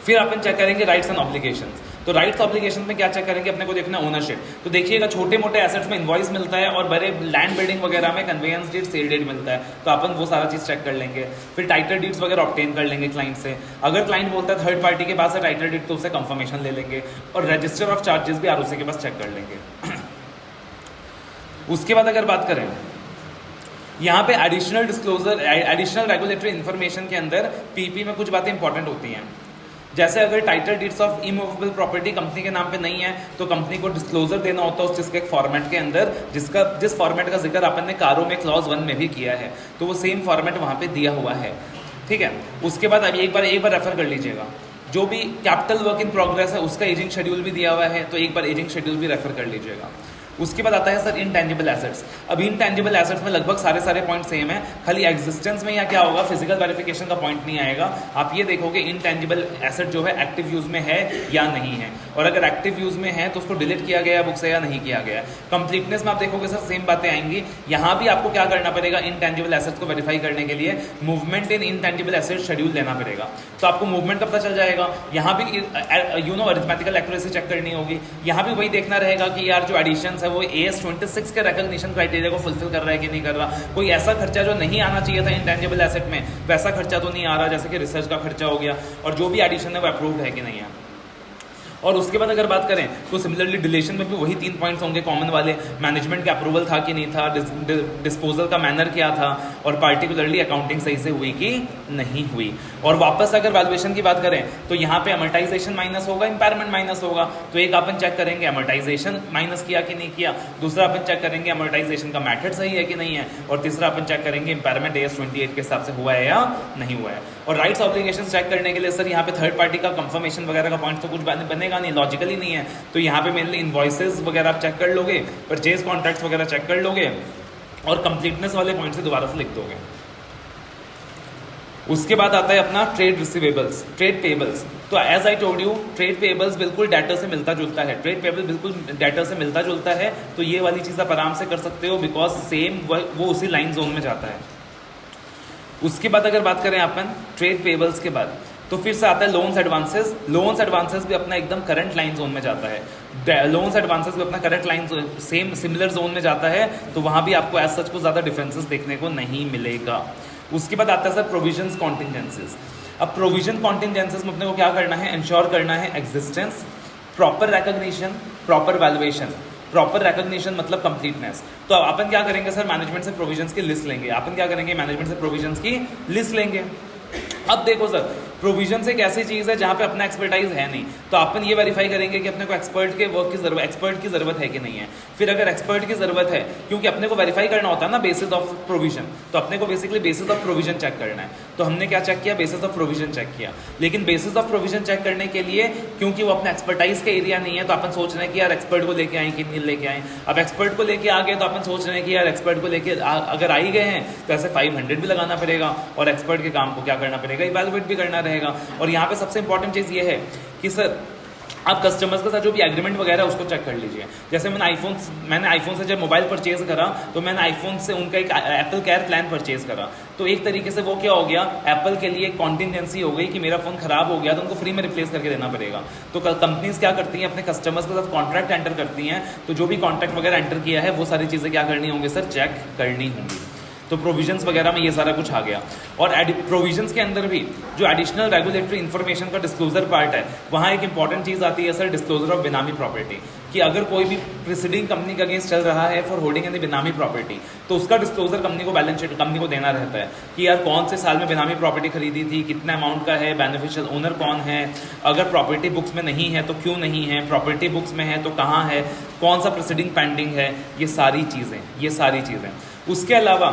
फिर अपन चेक करेंगे राइट्स एंड ऑब्लिगेशंस। तो राइट्स ऑब्लिगेशन में क्या चेक करेंगे, अपने को देखना ओनरशिप। तो देखिएगा छोटे मोटे एसेट्स में इनवॉइस मिलता है और बड़े लैंड बिल्डिंग वगैरह में कन्वेयंस डीड, सेल डीड मिलता है, तो अपन वो सारा चीज़ चेक कर लेंगे। फिर टाइटल डीड्स वगैरह ऑब्टेन कर लेंगे क्लाइंट से। अगर क्लाइंट बोलता है थर्ड पार्टी के पास है टाइटल डीड तो उससे कंफर्मेशन ले लेंगे, और रजिस्टर ऑफ चार्जेस भी ROC के पास चेक कर लेंगे। उसके बाद अगर बात करें यहाँ पे additional disclosure, additional regulatory information के अंदर पीपी में कुछ बातें इंपॉर्टेंट होती हैं। जैसे अगर title deeds of immovable property company के नाम पे नहीं है तो कंपनी को डिस्क्लोजर देना होता है उस चीज़ के एक फॉर्मेट के अंदर, जिस फॉर्मेट का जिक्र अपन ने कारों में क्लॉज 1 में भी किया है, तो वो सेम फॉर्मेट वहाँ पे दिया हुआ है, ठीक है। उसके बाद अभी एक बार रेफर कर लीजिएगा, जो भी कैपिटल वर्क इन प्रोग्रेस है उसका एजिंग शेड्यूल भी दिया हुआ है, तो एक बार एजिंग शेड्यूल भी रेफर कर लीजिएगा। उसके बाद आता है सर इंटेंजिबल एसेट्स। अब इंटेंजिबल एसेट्स में लगभग सारे पॉइंट सेम है, खाली एग्जिस्टेंस में या क्या होगा, फिजिकल वेरिफिकेशन का पॉइंट नहीं आएगा। आप ये देखोगे इंटेंजिबल एसेट जो है एक्टिव यूज में है या नहीं है, और अगर एक्टिव यूज में है तो उसको डिलीट किया गया बुक से या नहीं किया गया। कंप्लीटनेस में आप देखोगे सर सेम बातें आएंगी। यहाँ भी आपको क्या करना पड़ेगा, इंटेंजिबल एसेट्स को वेरीफाई करने के लिए movement in intangible asset schedule लेना पड़ेगा। तो आपको मूवमेंट का पता चल जाएगा। यहाँ भी अरिथमेटिकल एक्यूरेसी चेक करनी होगी। यहाँ भी वही देखना रहेगा कि यार जो एडिशन है वो AS 26 के रिकॉग्निशन क्राइटेरिया को फुलफिल कर रहा है कि नहीं कर रहा। कोई ऐसा खर्चा जो नहीं आना चाहिए था इंटेंजिबल एसेट में, वैसा खर्चा तो नहीं आ रहा, जैसे कि रिसर्च का खर्चा हो गया, और जो भी एडिशन है वो अप्रूव्ड है कि नहीं है। और उसके बाद अगर बात करें तो सिमिलरली डिलीशन में भी वही 3 पॉइंट्स होंगे कॉमन वाले, मैनेजमेंट का अप्रूवल था कि नहीं था, डिस्पोजल का मैनर क्या था, और पार्टिकुलरली अकाउंटिंग सही से हुई कि नहीं हुई। और वापस अगर वैल्यूएशन की बात करें तो यहाँ पे अमोर्टाइजेशन माइनस होगा, इंपायरमेंट माइनस होगा। तो एक अपन चेक करेंगे अमोर्टाइजेशन माइनस किया कि नहीं किया, दूसरा अपन चेक करेंगे अमोर्टाइजेशन का मेथड सही है कि नहीं है, और तीसरा अपन चेक करेंगे इंपायरमेंट AS 28 के हिसाब से हुआ है या नहीं हुआ है। और राइट्स ऑब्लिगेशन चेक करने के लिए सर यहाँ पे थर्ड पार्टी का कंफर्मेशन वगैरह का पॉइंट तो कुछ बनेगा नहीं, लॉजिकली नहीं है। तो यहाँ पे मेनली इनवॉइसेस वगैरह आप चेक कर लोगे, परचेज कॉन्ट्रैक्ट्स वगैरह चेक कर लोगे, और कंप्लीटनेस वाले पॉइंट से दोबारा से लिख दोगे। उसके बाद आता है अपना ट्रेड रिसीवेबल्स, ट्रेड पेबल्स। तो as I told you, trade payables बिल्कुल डेटर से मिलता जुलता है, ट्रेड पेबल बिल्कुल डेटर से मिलता जुलता है। तो ये वाली चीज़ आप आराम से कर सकते हो, बिकॉज सेम वो उसी लाइन जोन में जाता है। उसके बाद अगर बात करें अपन ट्रेड पेबल्स के बाद, तो फिर से आता है लोन्स एडवांसेस। लोन्स एडवांसेस भी अपना एकदम करंट लाइन जोन में जाता है। लोन्स एडवांसेस भी अपना current line same similar zone में जाता है। तो वहाँ भी आपको एज सच को ज़्यादा डिफरेंसेस देखने को नहीं मिलेगा। उसके बाद आता है सर प्रोविजंस कॉन्टिजेंसीज। अब प्रोविजन कॉन्टिजेंसीज में अपने को क्या करना है, इंश्योर करना है existence, proper recognition, proper valuation. Proper recognition मतलब कंप्लीटनेस। तो अपन क्या करेंगे सर, मैनेजमेंट से प्रोविजंस की लिस्ट लेंगे। अपन क्या करेंगे, मैनेजमेंट से प्रोविजंस की लिस्ट लेंगे। अब देखो सर, प्रोविजंस एक ऐसी चीज़ है जहाँ पे अपना एक्सपर्टाइज है नहीं, तो अपन ये वेरीफाई करेंगे कि अपने को एक्सपर्ट की ज़रूरत है कि नहीं है। फिर अगर एक्सपर्ट की ज़रूरत है, क्योंकि अपने को वेरीफाई करना होता है ना बेसिस ऑफ प्रोविजन, तो अपने को basically basis of provision check करना है। तो हमने क्या चेक किया, बेसिस ऑफ प्रोविजन चेक किया। लेकिन बेसिस ऑफ प्रोविजन चेक करने के लिए, क्योंकि वो अपने एक्सपर्टाइज का एरिया नहीं है, तो अपन सोच रहे हैं कि यार एक्सपर्ट को लेके आए कि नहीं लेके आए। अब एक्सपर्ट को लेके आ गए तो अपन सोच रहे हैं कि यार एक्सपर्ट को लेके अगर आ ही गए हैं तो ऐसे 500 भी लगाना पड़ेगा, और एक्सपर्ट के काम को क्या करना पड़ेगा, इवैल्यूएट भी करना रहेगा। और यहाँ पे सबसे इंपॉर्टेंट चीज़ ये है कि सर आप कस्टमर्स के साथ जो भी एग्रीमेंट वगैरह है उसको चेक कर लीजिए। जैसे मैंने आईफोन से जब मोबाइल परचेज करा, तो मैंने आईफोन से उनका एक एप्पल केयर प्लान परचेज करा। तो एक तरीके से वो क्या हो गया, एप्पल के लिए कॉन्टिजेंसी हो गई कि मेरा फ़ोन खराब हो गया तो उनको फ्री में रिप्लेस करके देना पड़ेगा। तो कंपनीज क्या करती हैं, अपने कस्टमर्स के साथ कॉन्ट्रैक्ट एंटर करती हैं। तो जो भी कॉन्ट्रैक्ट वगैरह एंटर किया है वो सारी चीज़ें क्या करनी होंगी सर, चेक करनी होंगी। तो प्रोविजंस वगैरह में ये सारा कुछ आ गया। और प्रोविजंस के अंदर भी जो एडिशनल रेगुलेटरी इन्फॉर्मेशन का डिस्क्लोजर पार्ट है, वहाँ एक इंपॉर्टेंट चीज़ आती है सर, डिस्क्लोजर ऑफ बेनामी प्रॉपर्टी। कि अगर कोई भी प्रीसीडिंग कंपनी के अगेंस्ट चल रहा है फॉर होल्डिंग एनी बेनामी प्रॉपर्टी, तो उसका डिस्क्लोजर कंपनी को बैलेंस शीट कंपनी को देना रहता है कि यार कौन से साल में बेनामी प्रॉपर्टी खरीदी थी, कितना अमाउंट का है, बेनिफिशियल ओनर कौन है, अगर प्रॉपर्टी बुक्स में नहीं है तो क्यों नहीं है, प्रॉपर्टी बुक्स में है तो कहाँ है, कौन सा प्रीसीडिंग पेंडिंग है, ये सारी चीज़ें। उसके अलावा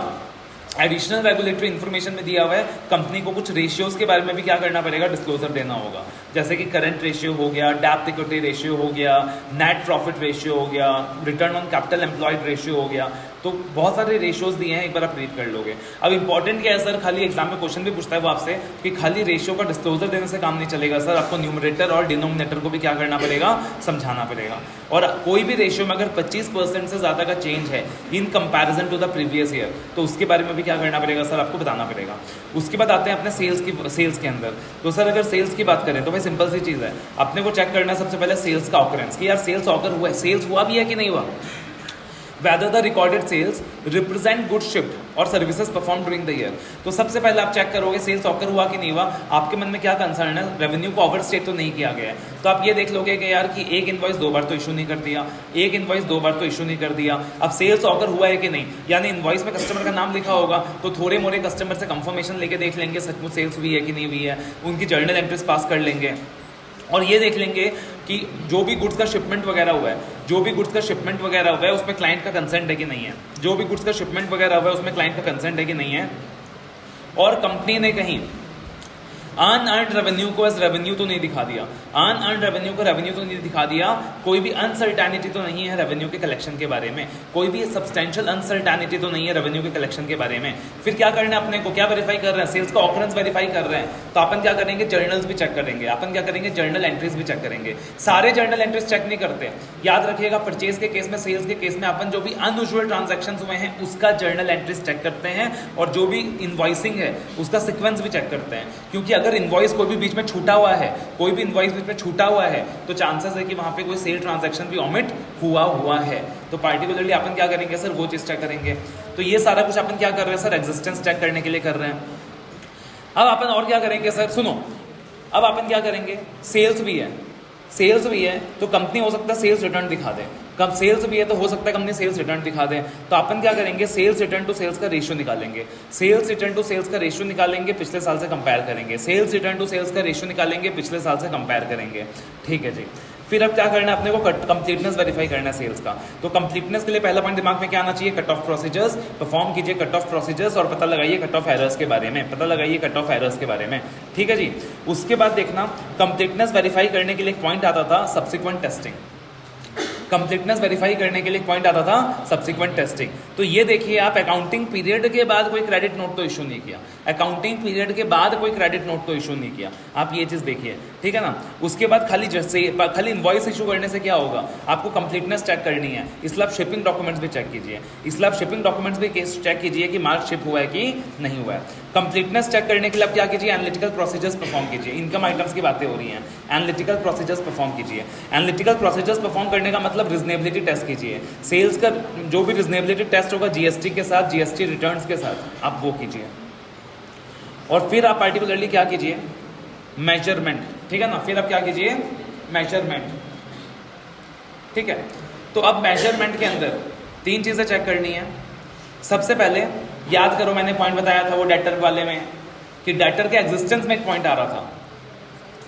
एडिशनल रेगुलेटरी इन्फॉर्मेशन में दिया हुआ है कंपनी को कुछ रेशियोज के बारे में भी क्या करना पड़ेगा, डिस्क्लोजर देना होगा। जैसे कि करंट रेशियो हो गया, डेप्थ इक्विटी रेशियो हो गया, नेट प्रॉफिट रेशियो हो गया, return on capital employed ratio हो गया। तो बहुत सारे रेशियोज दिए हैं, एक बार आप रीड कर लोगे। अब इंपॉर्टेंट क्या है सर, खाली एग्जाम में क्वेश्चन भी पूछता है वो आपसे कि खाली रेशियो का डिस्क्लोजर देने से काम नहीं चलेगा सर, आपको न्यूमरेटर और डिनोमिनेटर को भी क्या करना पड़ेगा, समझाना पड़ेगा। और कोई भी रेशियो में अगर 25% से ज़्यादा का चेंज है in comparison to the previous year, तो उसके बारे में भी क्या करना पड़ेगा सर, आपको बताना पड़ेगा। उसके बाद आते हैं अपने सेल्स के अंदर। तो सर अगर सेल्स की बात करें तो भाई सिंपल सी चीज़ है, अपने को चेक करना है सबसे पहले सेल्स का ऑकरेंस कि यार सेल्स ऑकर हुआ है, सेल्स हुआ भी है कि नहीं हुआ। whether the recorded sales represent goods shipped और services perform during the year. तो सबसे पहले आप चेक करोगे सेल्स ऑकर हुआ कि नहीं हुआ। आपके मन में क्या कंसर्न है, रेवेन्यू को ओवरस्टेट तो नहीं किया गया है। तो आप ये देख लोगे कि यार कि एक इनवॉइस 2 बार तो इशू नहीं कर दिया, एक इनवॉइस 2 बार तो इशू नहीं कर दिया। अब सेल्स ऑकर हुआ है कि नहीं, यानी इनवॉइस में कस्टमर का नाम लिखा होगा, तो थोड़े मोड़े कस्टमर से कंफर्मेशन लेके देख लेंगे सचमुच सेल्स हुई है कि नहीं हुई है, उनकी जर्नल एंट्रीज पास कर लेंगे और ये देख लेंगे कि जो भी गुड्स का शिपमेंट वगैरह हुआ है, उसमें क्लाइंट का कंसेंट है कि नहीं है, जो भी गुड्स का शिपमेंट वगैरह हुआ है उसमें क्लाइंट का कंसेंट है कि नहीं है। और कंपनी ने कहीं अनअर्न्ड रेवेन्यू को एज रेवेन्यू तो नहीं दिखा दिया, अनअर्न्ड रेवेन्यू को रेवेन्यू तो नहीं दिखा दिया, कोई भी अनसर्टेनिटी तो नहीं है रेवेन्यू के कलेक्शन के बारे में, कोई भी सब्सटेंशियल अनसर्टेनिटी तो नहीं है रेवेन्यू के कलेक्शन के बारे में। फिर क्या करना है अपने को, क्या वेरीफाई कर रहे हैं, सेल्स का ऑकरेंस वेरीफाई कर रहे हैं, तो अपन क्या करेंगे, जर्नल्स भी चेक करेंगे, अपन क्या करेंगे, जर्नल एंट्रीज भी चेक करेंगे। सारे जर्नल एंट्रीज चेक नहीं करते, याद रखिएगा, परचेज के केस में, सेल्स के केस में अपन जो भी अनयूजुअल ट्रांजैक्शंस हुए हैं उसका जर्नल एंट्रीज चेक करते हैं, और जो भी इनवॉइसिंग है उसका सीक्वेंस भी चेक करते हैं, क्योंकि अगर इनवॉइस कोई भी बीच में छूटा हुआ है, कोई भी इनवॉइस बीच में छूटा हुआ है, तो चांसेस है कि वहां पे कोई सेल ट्रांजैक्शन भी ओमिट हुआ है। तो पार्टिकुलरली अपन क्या करेंगे सर, वो चीज चेक करेंगे। तो ये सारा कुछ अपन क्या कर रहे हैं सर, एग्जिस्टेंस चेक करने के लिए कर रहे हैं। अब अपन और क्या करेंगे सर, सुनो, अब अपन क्या करेंगे, सेल्स भी है, सेल्स भी है तो कंपनी हो सकता है सेल्स रिटर्न दिखा दे, कब सेल्स भी है तो हो सकता है कंपनी सेल्स रिटर्न दिखा दे। तो अपन क्या करेंगे, सेल्स रिटर्न टू सेल्स का रेशियो निकालेंगे, सेल्स रिटर्न टू सेल्स का रेशियो निकालेंगे, पिछले साल से कंपेयर करेंगे, सेल्स रिटर्न टू सेल्स का रेशियो निकालेंगे, पिछले साल से कंपेयर करेंगे। ठीक है जी। फिर अब क्या करना है अपने को, कंप्लीटनेस वेरीफाई करना है सेल्स का। तो कंप्लीटनेस के लिए पहला पॉइंट दिमाग में क्या आना चाहिए, कट ऑफ प्रोसीजर्स, परफॉर्म कीजिए कट ऑफ प्रोसीजर्स और पता लगाइए कट ऑफ एरर्स के बारे में, पता लगाइए कट ऑफ एरर्स के बारे में। ठीक है जी। उसके बाद देखना, कंप्लीटनेस वेरीफाई करने के लिए एक पॉइंट आता था सब्सिक्वेंट टेस्टिंग, कंप्लीटनेस वेरीफाई करने के लिए एक पॉइंट आता था सब्सिक्वेंट टेस्टिंग। तो ये देखिए आप, अकाउंटिंग पीरियड के बाद कोई क्रेडिट नोट तो इशू नहीं किया, अकाउंटिंग पीरियड के बाद कोई क्रेडिट नोट तो इशू नहीं किया, आप ये चीज देखिए, ठीक है ना। उसके बाद खाली खाली इनवॉइस इशू करने से क्या होगा, आपको कंप्लीटनेस चेक करनी है, इसलिए आप शिपिंग डॉक्यूमेंट्स भी चेक कीजिए, इसलिए आप शिपिंग डॉक्यूमेंट्स भी चेक कीजिए कि माल शिप हुआ है कि नहीं हुआ है। कंप्लीटनेस चेक करने के लिए आप क्या कीजिए, एनालिटिकल प्रोसीजर्स परफॉर्म कीजिए, इनकम आइटम्स की बातें हो रही हैं, एनालिटिकल प्रोसीजर्स परफॉर्म कीजिए। एनालिटिकल प्रोसीजर्स परफॉर्म करने का मतलब रिजनेबिलिटी टेस्ट कीजिए, सेल्स का जो भी रिजनेबिलिटी टेस्ट होगा जीएसटी के साथ, जीएसटी रिटर्न्स के साथ आप वो कीजिए। और फिर आप पार्टिकुलरली क्या कीजिए, मेजरमेंट, ठीक है ना, फिर आप क्या कीजिए, मेजरमेंट। ठीक है। तो अब मेजरमेंट के अंदर 3 चीजें चेक करनी है। सबसे पहले याद करो, मैंने पॉइंट बताया था वो डेटर वाले में, कि डेटर के एग्जिस्टेंस में एक पॉइंट आ रहा था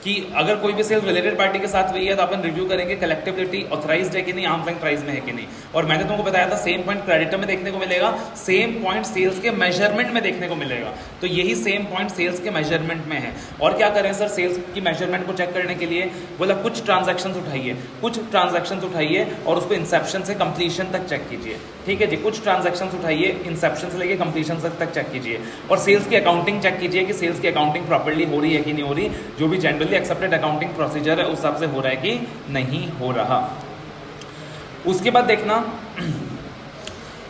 कि अगर कोई भी सेल्स रिलेटेड पार्टी के साथ हुई है तो अपन रिव्यू करेंगे कलेक्टिबिलिटी ऑथराइज्ड है कि नहीं, आर्म लेंथ प्राइस में है कि नहीं। और मैंने तुमको बताया था सेम पॉइंट क्रेडिटर में देखने को मिलेगा, सेम पॉइंट सेल्स के मेजरमेंट में देखने को मिलेगा। तो यही सेम पॉइंट सेल्स के मेजरमेंट में है। और क्या करें सर, सेल्स की मेजरमेंट को चेक करने के लिए बोला कुछ ट्रांजैक्शंस उठाइए, कुछ ट्रांजैक्शंस उठाइए और उसको इंसेप्शन से कंप्लीशन तक चेक कीजिए। ठीक है जी, कुछ ट्रांजैक्शंस उठाइए, इंसेप्शन से लेके कंप्लीशन तक चेक कीजिए, और सेल्स की अकाउंटिंग चेक कीजिए कि सेल्स की अकाउंटिंग प्रॉपर्ली हो रही है कि नहीं हो रही, जो भी जनरली एक्सेप्टेड अकाउंटिंग प्रोसीजर है उस हिसाब से हो रहा है कि नहीं हो रहा। उसके बाद देखना,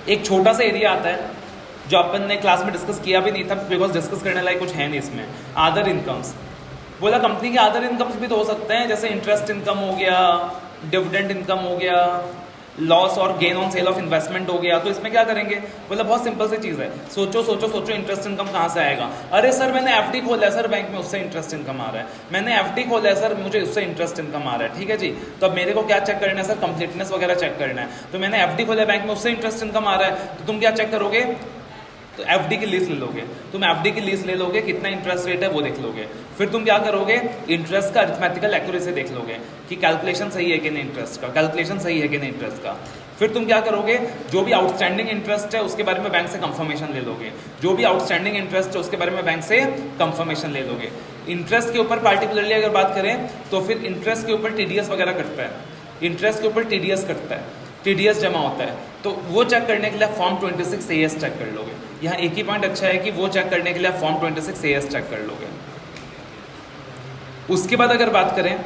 एक छोटा सा एरिया आता है जो अपन ने क्लास में डिस्कस किया भी नहीं था, बिकॉज डिस्कस करने लायक कुछ है नहीं इसमें, अदर इनकम्स। बोला कंपनी के अदर इनकम्स भी तो हो सकते हैं, जैसे इंटरेस्ट इनकम हो गया, डिविडेंड इनकम हो गया, लॉस और gain on sale of investment हो गया। तो इसमें क्या करेंगे, बोला बहुत सिंपल सी चीज है, सोचो सोचो सोचो, इंटरेस्ट इनकम कहाँ से आएगा। अरे सर मैंने एफडी खोला है सर बैंक में, उससे इंटरेस्ट इनकम आ रहा है, मैंने एफडी खोला है सर, मुझे उससे इंटरेस्ट इनकम आ रहा है। ठीक है जी। तो अब मेरे को क्या चेक करना है सर, कंप्लीटनेस वगैरह चेक करना है। तो मैंने एफडी खोला है बैंक में, उससे इंटरेस्ट इनकम आ रहा है, तो तुम क्या चेक करोगे, तो एफडी की लीज ले लोगे, तुम एफडी की लीज ले लोगे, कितना इंटरेस्ट रेट है वो देख लोगे। फिर तुम क्या करोगे, इंटरेस्ट का अरिथमेटिकल एक्यूरेसी देख लोगे कि कैलकुलेशन सही है कि नहीं, इंटरेस्ट का कैलकुलेशन सही है कि नहीं इंटरेस्ट का। फिर तुम क्या करोगे, जो भी आउटस्टैंडिंग इंटरेस्ट है उसके बारे में बैंक से कंफर्मेशन ले लोगे, जो भी आउटस्टैंडिंग इंटरेस्ट है उसके बारे में बैंक से कंफर्मेशन ले लोगे। इंटरेस्ट के ऊपर पार्टिकुलरली अगर बात करें तो फिर इंटरेस्ट के ऊपर टीडीएस वगैरह कटता है, इंटरेस्ट के ऊपर टीडीएस कटता है, टीडीएस जमा होता है, तो वो चेक करने के लिए फॉर्म 26 एएस चेक कर लोगे। यहाँ एक ही पॉइंट अच्छा है कि वो चेक करने के लिए फॉर्म 26 एएस चेक कर लोगे। उसके बाद अगर बात करें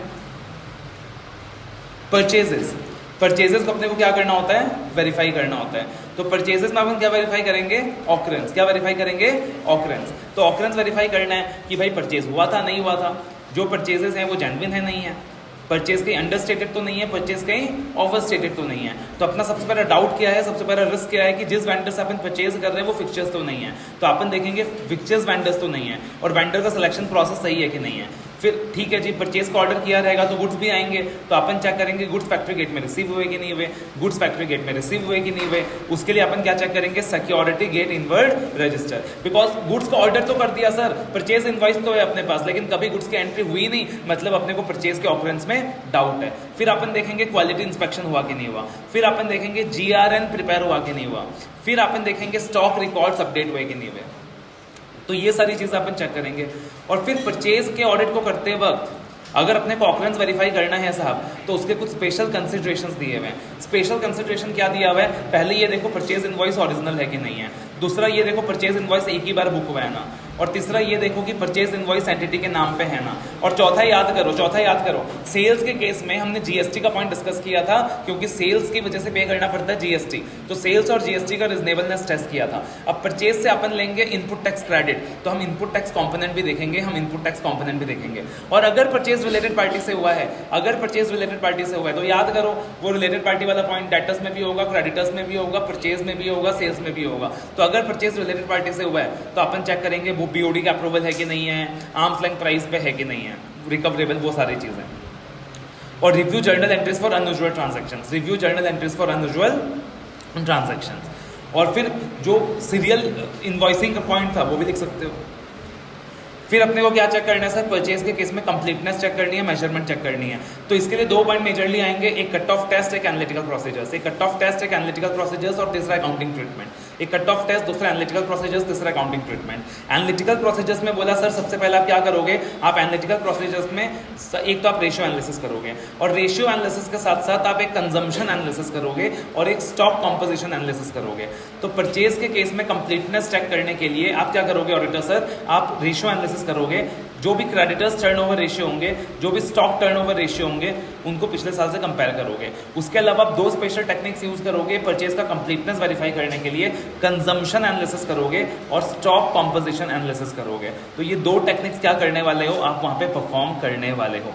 परचेजेस, परचेजेस को अपने को क्या करना होता है, वेरीफाई करना होता है। तो परचेजेस में अपन क्या वेरीफाई करेंगे, ऑकरेंस। क्या वेरीफाई करेंगे, ऑकरेंस। तो ऑकरेंस वेरीफाई करना है कि भाई परचेज हुआ था नहीं हुआ था, जो परचेजेस हैं वो जेन्युइन है नहीं है, परचेज कहीं अंडर स्टेटेड तो नहीं है, परचेज कहीं ओवर स्टेटेड तो नहीं है। तो अपना सबसे पहला डाउट क्या है, सबसे पहला रिस्क क्या है कि जिस वेंडर से अपन परचेज कर रहे हैं वो फिक्चर्स तो नहीं है, तो अपन देखेंगे फिक्चर्स वेंडर्स तो नहीं है, और वेंडर का सिलेक्शन प्रोसेस सही है कि नहीं है। फिर ठीक है जी, परचेज का ऑर्डर किया रहेगा तो गुड्स भी आएंगे, तो अपन चेक करेंगे गुड्स फैक्ट्री गेट में रिसीव हुए कि नहीं हुए, गुड्स फैक्ट्री गेट में रिसीव हुए कि नहीं हुए। उसके लिए अपन क्या चेक करेंगे, security gate inward register, because goods का ऑर्डर तो कर दिया सर, परचेज इनवॉइस तो है अपने पास, लेकिन कभी गुड्स की एंट्री हुई नहीं, मतलब अपने को परचेज के ऑकरेंस में डाउट है। फिर अपन देखेंगे क्वालिटी इंस्पेक्शन हुआ कि नहीं हुआ, फिर अपन देखेंगे जीआरएन प्रिपेयर हुआ कि नहीं हुआ, फिर अपन देखेंगे स्टॉक रिकॉर्ड्स अपडेट हुए कि नहीं हुए। तो तो ये सारी चीज़ें अपन चेक करेंगे। और फिर परचेज के ऑडिट को करते वक्त अगर अपने को ऑकरेंस वेरीफाई करना है साहब, तो उसके कुछ स्पेशल कंसिडरेशंस दिए हुए हैं। स्पेशल कंसिडरेशन क्या दिया हुआ है, पहले ये देखो परचेज इनवॉइस ओरिजिनल है कि नहीं है, दूसरा ये देखो परचेज इनवॉइस एक ही बार बुक हुआ है ना, और तीसरा ये देखो कि परचेज इनवॉइस एंटिटी के नाम पे है ना, और चौथा याद करो सेल्स के केस में हमने जीएसटी का पॉइंट डिस्कस किया था, क्योंकि सेल्स की वजह से पे करना पड़ता है जीएसटी, तो सेल्स और जीएसटी का रिजनेबलनेस टेस्ट किया था। अब परचेज से अपन लेंगे इनपुट टैक्स क्रेडिट, तो हम इनपुट टैक्स कॉम्पोनेंट भी देखेंगे, और अगर परचेज रिलेटेड पार्टी से हुआ है, तो याद करो वो रिलेटेड पार्टी वाला पॉइंट डेटर्स में भी होगा, क्रेडिटर्स में भी होगा, परचेज में भी होगा, सेल्स में भी होगा। तो अगर परचेज रिलेटेड पार्टी से हुआ है तो अपन चेक करेंगे वो बीओडी का अप्रूवल है कि नहीं है, आर्म्स लेंथ प्राइस पे है कि नहीं है, रिकवरेबल, वो सारी चीजें। और review journal entries for unusual transactions, और फिर जो सीरियल इनवॉइसिंग का पॉइंट था वो भी लिख सकते हो। फिर अपने को क्या चेक करना है सर, परचेज के केस में कंप्लीटनेस चेक करनी है, मेजरमेंट चेक करनी है। तो इसके लिए 2 पॉइंट मेजरली आएंगे, एक कट ऑफ टेस्ट, एक एनालिटिकल प्रोसीजर्स, और तीसरा अकाउंटिंग ट्रीटमेंट। एक कट ऑफ टेस्ट, दूसरा एनालिटिकल प्रोसीजर्स, तीसरा अकाउंटिंग ट्रीटमेंट। एनालिटिकल प्रोसीजर्स में बोला सर सबसे पहले आप क्या करोगे, आप एनालिटिकल प्रोसीजर्स में एक तो आप रेशियो एनालिसिस करोगे, और रेशियो एनालिसिस के साथ साथ आप एक कंजम्पशन एनालिसिस करोगे और एक स्टॉक कॉम्पोजिशन एनालिसिस करोगे। तो परचेज के केस में कंप्लीटनेस चेक करने के लिए आप क्या करोगे ऑडिटर सर, आप रेशियो एनालिसिस करोगे, जो भी क्रेडिटर्स टर्नओवर रेशियो होंगे, जो भी स्टॉक टर्नओवर रेशियो होंगे, उनको पिछले साल से कंपेयर करोगे। उसके अलावा आप 2 स्पेशल टेक्निक्स यूज करोगे परचेज का कंप्लीटनेस वेरीफाई करने के लिए, कंजम्पशन एनालिसिस करोगे और स्टॉक कॉम्पोजिशन एनालिसिस करोगे। तो ये 2 टेक्निक्स क्या करने वाले हो, आप वहां पे परफॉर्म करने वाले हो।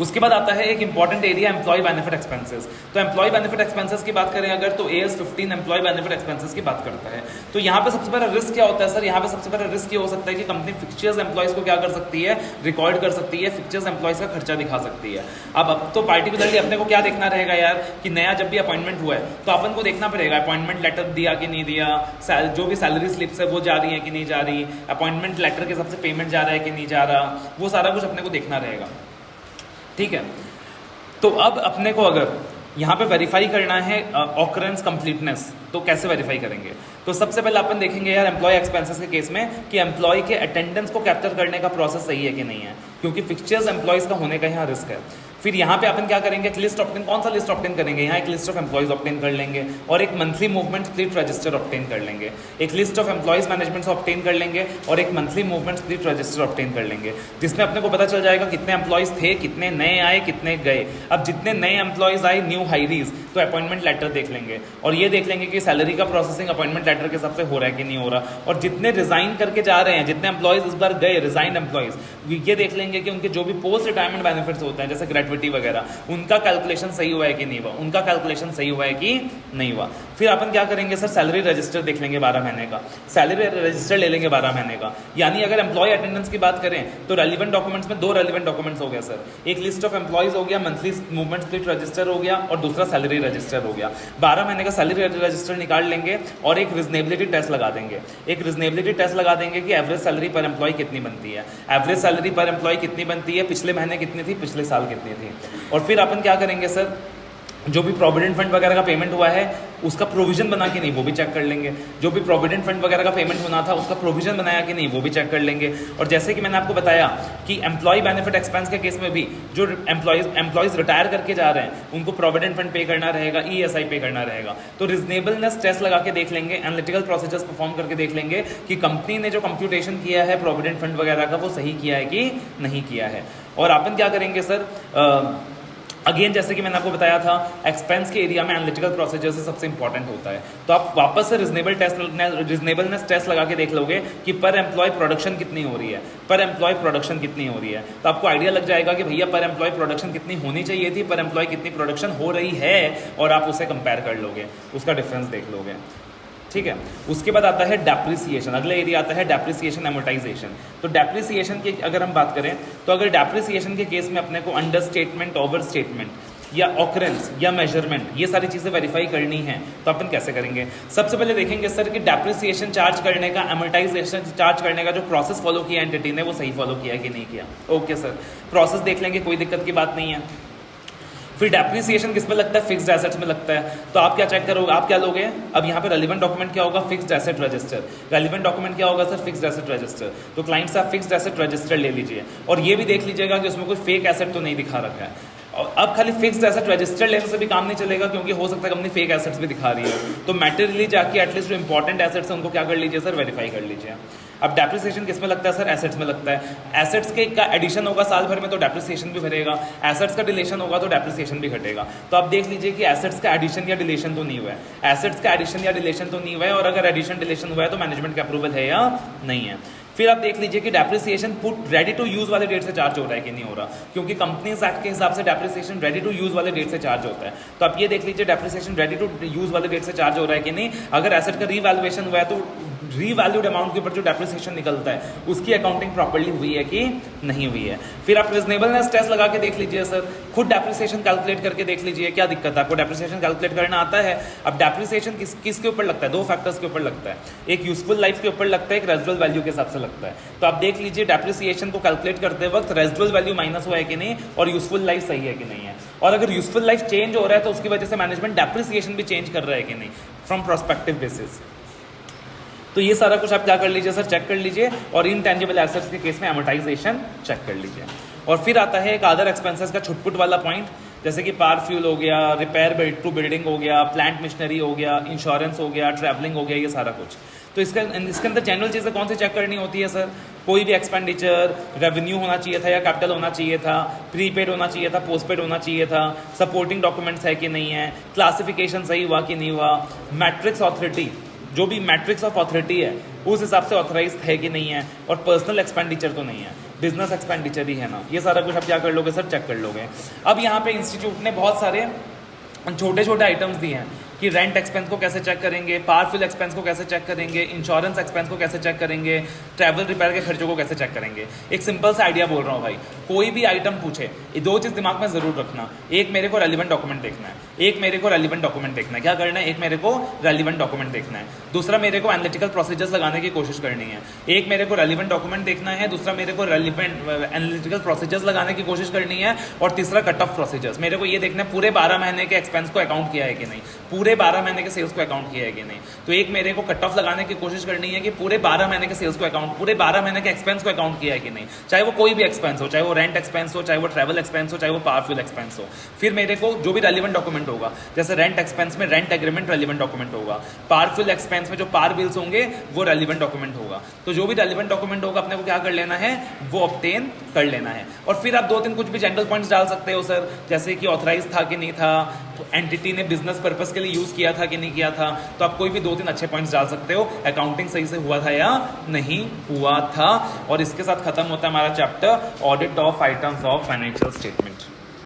उसके बाद आता है एक important area employ benefit expenses. तो एम्प्लॉय बेनिफिट एक्सपेंसेस की बात करें अगर, तो AS 15 एम्प्लॉय बेनिफिट एक्सपेंसेस की बात करता है। तो यहाँ पे सबसे बड़ा रिस्क क्या होता है सर, यहाँ पे सबसे बड़ा रिस्क ये हो सकता है कि कंपनी फिक्चर्स एम्प्लॉयज को क्या कर सकती है, रिकॉर्ड कर सकती है, फिक्चर्स एम्प्लॉयज का खर्चा दिखा सकती है। अब तो पार्टिकुलरली अपने को क्या देखना रहेगा यार, कि नया जब भी अपॉइंटमेंट हुआ है तो अपन को देखना पड़ेगा अपॉइंटमेंट लेटर दिया कि नहीं दिया, जो भी सैलरी स्लिप्स है वो जा रही है कि नहीं जा रही, अपॉइंटमेंट लेटर के सबसे पेमेंट जा रहा है कि नहीं जा रहा, वो सारा कुछ अपने को देखना रहेगा। ठीक है, तो अब अपने को अगर यहाँ पे वेरीफाई करना है ऑकरेंस कंप्लीटनेस, तो कैसे वेरीफाई करेंगे। तो सबसे पहले अपन देखेंगे यार एम्प्लॉय एक्सपेंसेस के केस में कि एम्प्लॉय के अटेंडेंस को कैप्चर करने का प्रोसेस सही है कि नहीं है, क्योंकि फिक्चर्स एम्प्लॉयज का होने का यहाँ रिस्क है। फिर यहाँ पे अपन क्या करेंगे, एक लिस्ट ऑप्टेन, कौन सा लिस्ट ऑप्टेन करेंगे, यहाँ एक लिस्ट ऑफ एम्प्लॉयज ऑप्टेन कर लेंगे और एक monthly movement split register obtain कर लेंगे, एक list of employees management obtain कर लेंगे और एक monthly movement split register obtain कर लेंगे, जिसमें अपने को पता चल जाएगा कितने एम्प्लॉयज थे, कितने नए आए, कितने गए। अब जितने नए एम्प्लॉयज आए, न्यू हायरीज, तो अपॉइंटमेंट लेटर देख लेंगे और ये देख लेंगे कि सैलरी का प्रोसेसिंग अपॉइंटमेंट लेटर के हिसाब से हो रहा है कि नहीं हो रहा, और जितने रिजाइन करके जा रहे हैं, जितने एम्प्लॉयज इस बार गए रिजाइन एम्प्लॉयज, ये देख लेंगे कि उनके जो भी पोस्ट रिटायरमेंट बेनिफिट्स होते हैं जैसे ग्रेट्युटी वगैरह, उनका कैलकुलेशन सही हुआ है कि नहीं हुआ, उनका कैलकुलेशन सही हुआ है कि नहीं हुआ। फिर अपन क्या करेंगे सर, सैलरी रजिस्टर देख लेंगे 12 महीने का, सैलरी रजिस्टर ले लेंगे 12 महीने का। यानी अगर एम्प्लॉय अटेंडेंस की बात करें तो रेलिवेंट डॉक्यूमेंट्स में 2 रेलिवेंट डॉक्यूमेंट्स हो गया सर, एक लिस्ट ऑफ एम्प्लॉयज हो गया, मंथली मूवमेंट स्प्लिट रजिस्टर हो गया और दूसरा सैलरी रजिस्टर हो गया। 12 महीने का सैलरी रजिस्टर निकाल लेंगे और एक रिजनेबिलिटी टेस्ट लगा देंगे, एक रिजनेबिलिटी टेस्ट लगा देंगे कि एवरेज सैलरी पर एम्प्लॉय कितनी बनती है, एवरेज सैलरी पर एम्प्लॉय कितनी बनती है, पिछले महीने कितनी थी, पिछले साल कितनी थी। और फिर अपन क्या करेंगे सर, जो भी प्रोविडेंट फंड वगैरह का पेमेंट हुआ है उसका प्रोविजन बना कि नहीं वो भी चेक कर लेंगे, जो भी प्रोविडेंट फंड वगैरह का पेमेंट होना था उसका प्रोविजन बनाया कि नहीं वो भी चेक कर लेंगे। और जैसे कि मैंने आपको बताया कि एम्प्लॉय बेनिफिट एक्सपेंस के केस में भी जो एम्प्लॉयज रिटायर करके जा रहे हैं उनको प्रोविडेंट फंड पे करना रहेगा, ESI पे करना रहेगा। तो रिजनेबलनेस टेस्ट लगा के देख लेंगे, एनालिटिकल प्रोसीजर्स परफॉर्म करके देख लेंगे कि कंपनी ने जो कंप्यूटेशन किया है प्रोविडेंट फंड वगैरह का वो सही किया है कि नहीं किया है। और अपन क्या करेंगे सर, अगेन जैसे कि मैंने आपको बताया था एक्सपेंस के एरिया में एनालिटिकल प्रोसीजर से सबसे इंपॉर्टेंट होता है। तो आप वापस से रिजनेबलनेस टेस्ट लगा के देख लोगे कि पर एम्प्लॉय प्रोडक्शन कितनी हो रही है, पर एम्प्लॉय प्रोडक्शन कितनी हो रही है, तो आपको आइडिया लग जाएगा कि भैया पर एम्प्लॉय प्रोडक्शन कितनी होनी चाहिए थी, पर एम्प्लॉय कितनी प्रोडक्शन हो रही है, और आप उसे कंपेयर कर लोगे, उसका डिफरेंस देख लोगे। ठीक है, उसके बाद आता है डेप्रिसिएशन, अगला एरिया आता है डेप्रिसिएशन एमोर्टाइजेशन। तो डेप्रिसिएशन की अगर हम बात करें तो अगर डेप्रिसिएशन के केस में अपने को अंडर स्टेटमेंट, ओवर स्टेटमेंट या ऑकरेंस या मेजरमेंट ये सारी चीज़ें वेरीफाई करनी है तो अपन कैसे करेंगे। सबसे पहले देखेंगे सर कि डेप्रिसिएशन चार्ज करने का, एमोर्टाइजेशन चार्ज करने का जो प्रोसेस फॉलो किया एंटिटी ने वो सही फॉलो किया कि नहीं किया। ओके सर, प्रोसेस देख लेंगे, कोई दिक्कत की बात नहीं है। फिर डेप्रिसिएशन किस पे लगता है, फिक्स्ड एसेट्स में लगता है। तो आप क्या चेक करोगे, आप क्या लोगे, अब यहाँ पे रेलिवेंट डॉक्यूमेंट क्या होगा, fixed asset register. Relevant document क्या होगा सर, फिक्स्ड एसेट रजिस्टर। तो क्लाइंट साहब फिक्स्ड एसेट रजिस्टर ले लीजिए और ये भी देख लीजिएगा कि उसमें कोई फेक एसेट तो नहीं दिखा रखा है। और अब खाली फिक्स्ड एसेट रजिस्टर लेने से भी काम नहीं चलेगा, क्योंकि हो सकता है कंपनी फेक एसेट्स भी दिखा रही है। तो मैटेरियली जाके एटलीस्ट जो इंपॉर्टेंट एसेट्स हैं उनको क्या कर लीजिए सर, वेरीफाई कर लीजिए। अब डेप्रिसिएशन किस में लगता है सर, एसेट्स में लगता है। एसेट्स के का एडिशन होगा साल भर में तो डेप्रिसिएशन भी भरेगा, एसेट्स का डिलेशन होगा तो डेप्रिसिएशन भी घटेगा। तो आप देख लीजिए कि एसेट्स का एडिशन या डिलेशन तो नहीं हुआ है, एसेट्स का एडिशन या डिलेशन तो नहीं हुआ है, और अगर एडिशन डिलेशन हुआ है तो मैनेजमेंट का अप्रूवल है या नहीं है। फिर आप देख लीजिए कि depreciation put ready to use वाले डेट से चार्ज हो रहा है कि नहीं हो रहा, क्योंकि कंपनीज एक्ट के हिसाब से डेप्रिसिएशन रेडी टू यूज वाले डेट से चार्ज होता है। तो आप ये देख लीजिए डेप्रिसिएशन रेडी टू यूज वाले डेट से चार्ज हो रहा है कि नहीं। अगर एसेट का रीवैल्यूएशन हुआ है तो रीवैल्यूड अमाउंट के ऊपर जो डेप्रिसिएशन निकलता है उसकी अकाउंटिंग प्रॉपर्ली हुई है कि नहीं हुई है। फिर आप रीजनेबलनेस टेस्ट लगा के देख लीजिए सर, खुद डेप्रिसिएशन कैलकुलेट करके देख लीजिए क्या दिक्कत है आपको, डेप्रिसिएशन कैलकुलेट करना आता है। अब डेप्रिसिएशन किसके ऊपर लगता है, दो फैक्टर्स के ऊपर लगता है, एक यूजफुल लाइफ के ऊपर लगता है, एक रेजिडुअल वैल्यू के हिसाब से लगता है। तो आप देख लीजिए डेप्रिसिएशन को कैलकुलेट करते वक्त रेजिडुअल वैल्यू माइनस हुआ है कि नहीं और यूजफुल लाइफ सही है कि नहीं है। और अगर यूजफुल लाइफ चेंज हो रहा है तो उसकी वजह से मैनेजमेंट डेप्रिसिएशन भी चेंज कर रहा है कि नहीं फ्रॉम प्रोस्पेक्टिव बेसिस। तो ये सारा कुछ आप क्या कर लीजिए सर, चेक कर लीजिए। और इनटेंजिबल एसेट्स के केस में अमोर्टाइजेशन चेक कर लीजिए। और फिर आता है एक अदर एक्सपेंसेस का छुटपुट वाला पॉइंट, जैसे कि पार फ्यूल हो गया, रिपेयर टू बिल्डिंग हो गया, प्लांट मशीनरी हो गया, इंश्योरेंस हो गया, ट्रैवलिंग हो गया, ये सारा कुछ। तो इसके अंदर जनरल चीज़ें कौन सी चेक करनी होती है सर, कोई भी एक्सपेंडिचर रेवेन्यू होना चाहिए था या कैपिटल होना चाहिए था, प्रीपेड होना चाहिए था, पोस्टपेड होना चाहिए था, सपोर्टिंग डॉक्यूमेंट्स है कि नहीं है, क्लासिफिकेशन सही हुआ कि नहीं हुआ, मैट्रिक्स ऑथोरिटी जो भी मैट्रिक्स ऑफ अथॉरिटी है उस हिसाब से ऑथराइज है कि नहीं है, और पर्सनल एक्सपेंडिचर तो नहीं है, बिजनेस एक्सपेंडिचर ही है ना। ये सारा कुछ आप क्या कर लोगे सर, चेक कर लोगे। अब यहाँ पे इंस्टीट्यूट ने बहुत सारे छोटे छोटे आइटम्स दिए हैं कि रेंट एक्सपेंस को कैसे चेक करेंगे, पावरफुल एक्सपेंस को कैसे चेक करेंगे, इंश्योरेंस एक्सपेंस को कैसे चेक करेंगे, ट्रैवल रिपेयर के खर्चों को कैसे चेक करेंगे। एक सिंपल सा आइडिया बोल रहा हूँ भाई, कोई भी आइटम पूछे ये दो चीज़ दिमाग में ज़रूर रखना, एक मेरे को रेलिवेंट डॉक्यूमेंट देखना है, एक मेरे को रेलिवेंट डॉक्यूमेंट देखना है। क्या करना है, एक मेरे को रेलिवेंट डॉक्यूमेंट देखना है, दूसरा मेरे को एनालिटिकल प्रोसीजर्स लगाने की कोशिश करनी है। एक मेरे को रेलिवेंट डॉक्यूमेंट देखना है, दूसरा मेरे को रेलिवेंट एनालिटिकल प्रोसीजर्स लगाने की कोशिश करनी है, और तीसरा कट ऑफ प्रोसीजर्स। मेरे को ये देखना है पूरे 12 महीने के एक्सपेंस को अकाउंट किया है कि नहीं, पूरे 12 महीने के सेल्स को अकाउंट किया है कि नहीं। तो एक मेरे को कट ऑफ लगाने की कोशिश करनी है कि पूरे 12 महीने के सेल्स को अकाउंट, पूरे 12 महीने के एक्सपेंस को अकाउंट किया है कि नहीं, चाहे वो कोई भी एक्सपेंस हो, चाहे वो रेंट एक्सपेंस हो, चाहे वो ट्रैवल एक्सपेंस हो, चाहे वो पावरफुल एक्सपेंस हो। फिर मेरे को जो भी रेलिवेंट डॉक्यूमेंट होगा, जैसे रेंट एक्सपेंस में रेंट एग्रीमेंट रेलिवेंट डॉक्यूमेंट होगा, पावरफुल एक्सपेंस में जो पावर बिल्स होंगे वो रेलिवेंट डॉक्यूमेंट होगा। तो जो भी रेलिवेंट डॉक्यूमेंट होगा अपने को क्या कर लेना है, वो ऑब्टेन कर लेना है। और फिर आप 2-3 कुछ भी जनरल पॉइंट्स डाल सकते हो सर, जैसे कि ऑथराइज था कि नहीं था, एंटिटी ने बिजनेस पर्पस के लिए यूज किया था कि नहीं किया था। तो आप कोई भी 2-3 अच्छे पॉइंट्स डाल सकते हो, अकाउंटिंग सही से हुआ था या नहीं हुआ था। और इसके साथ खत्म होता है हमारा chapter audit of items of financial statement.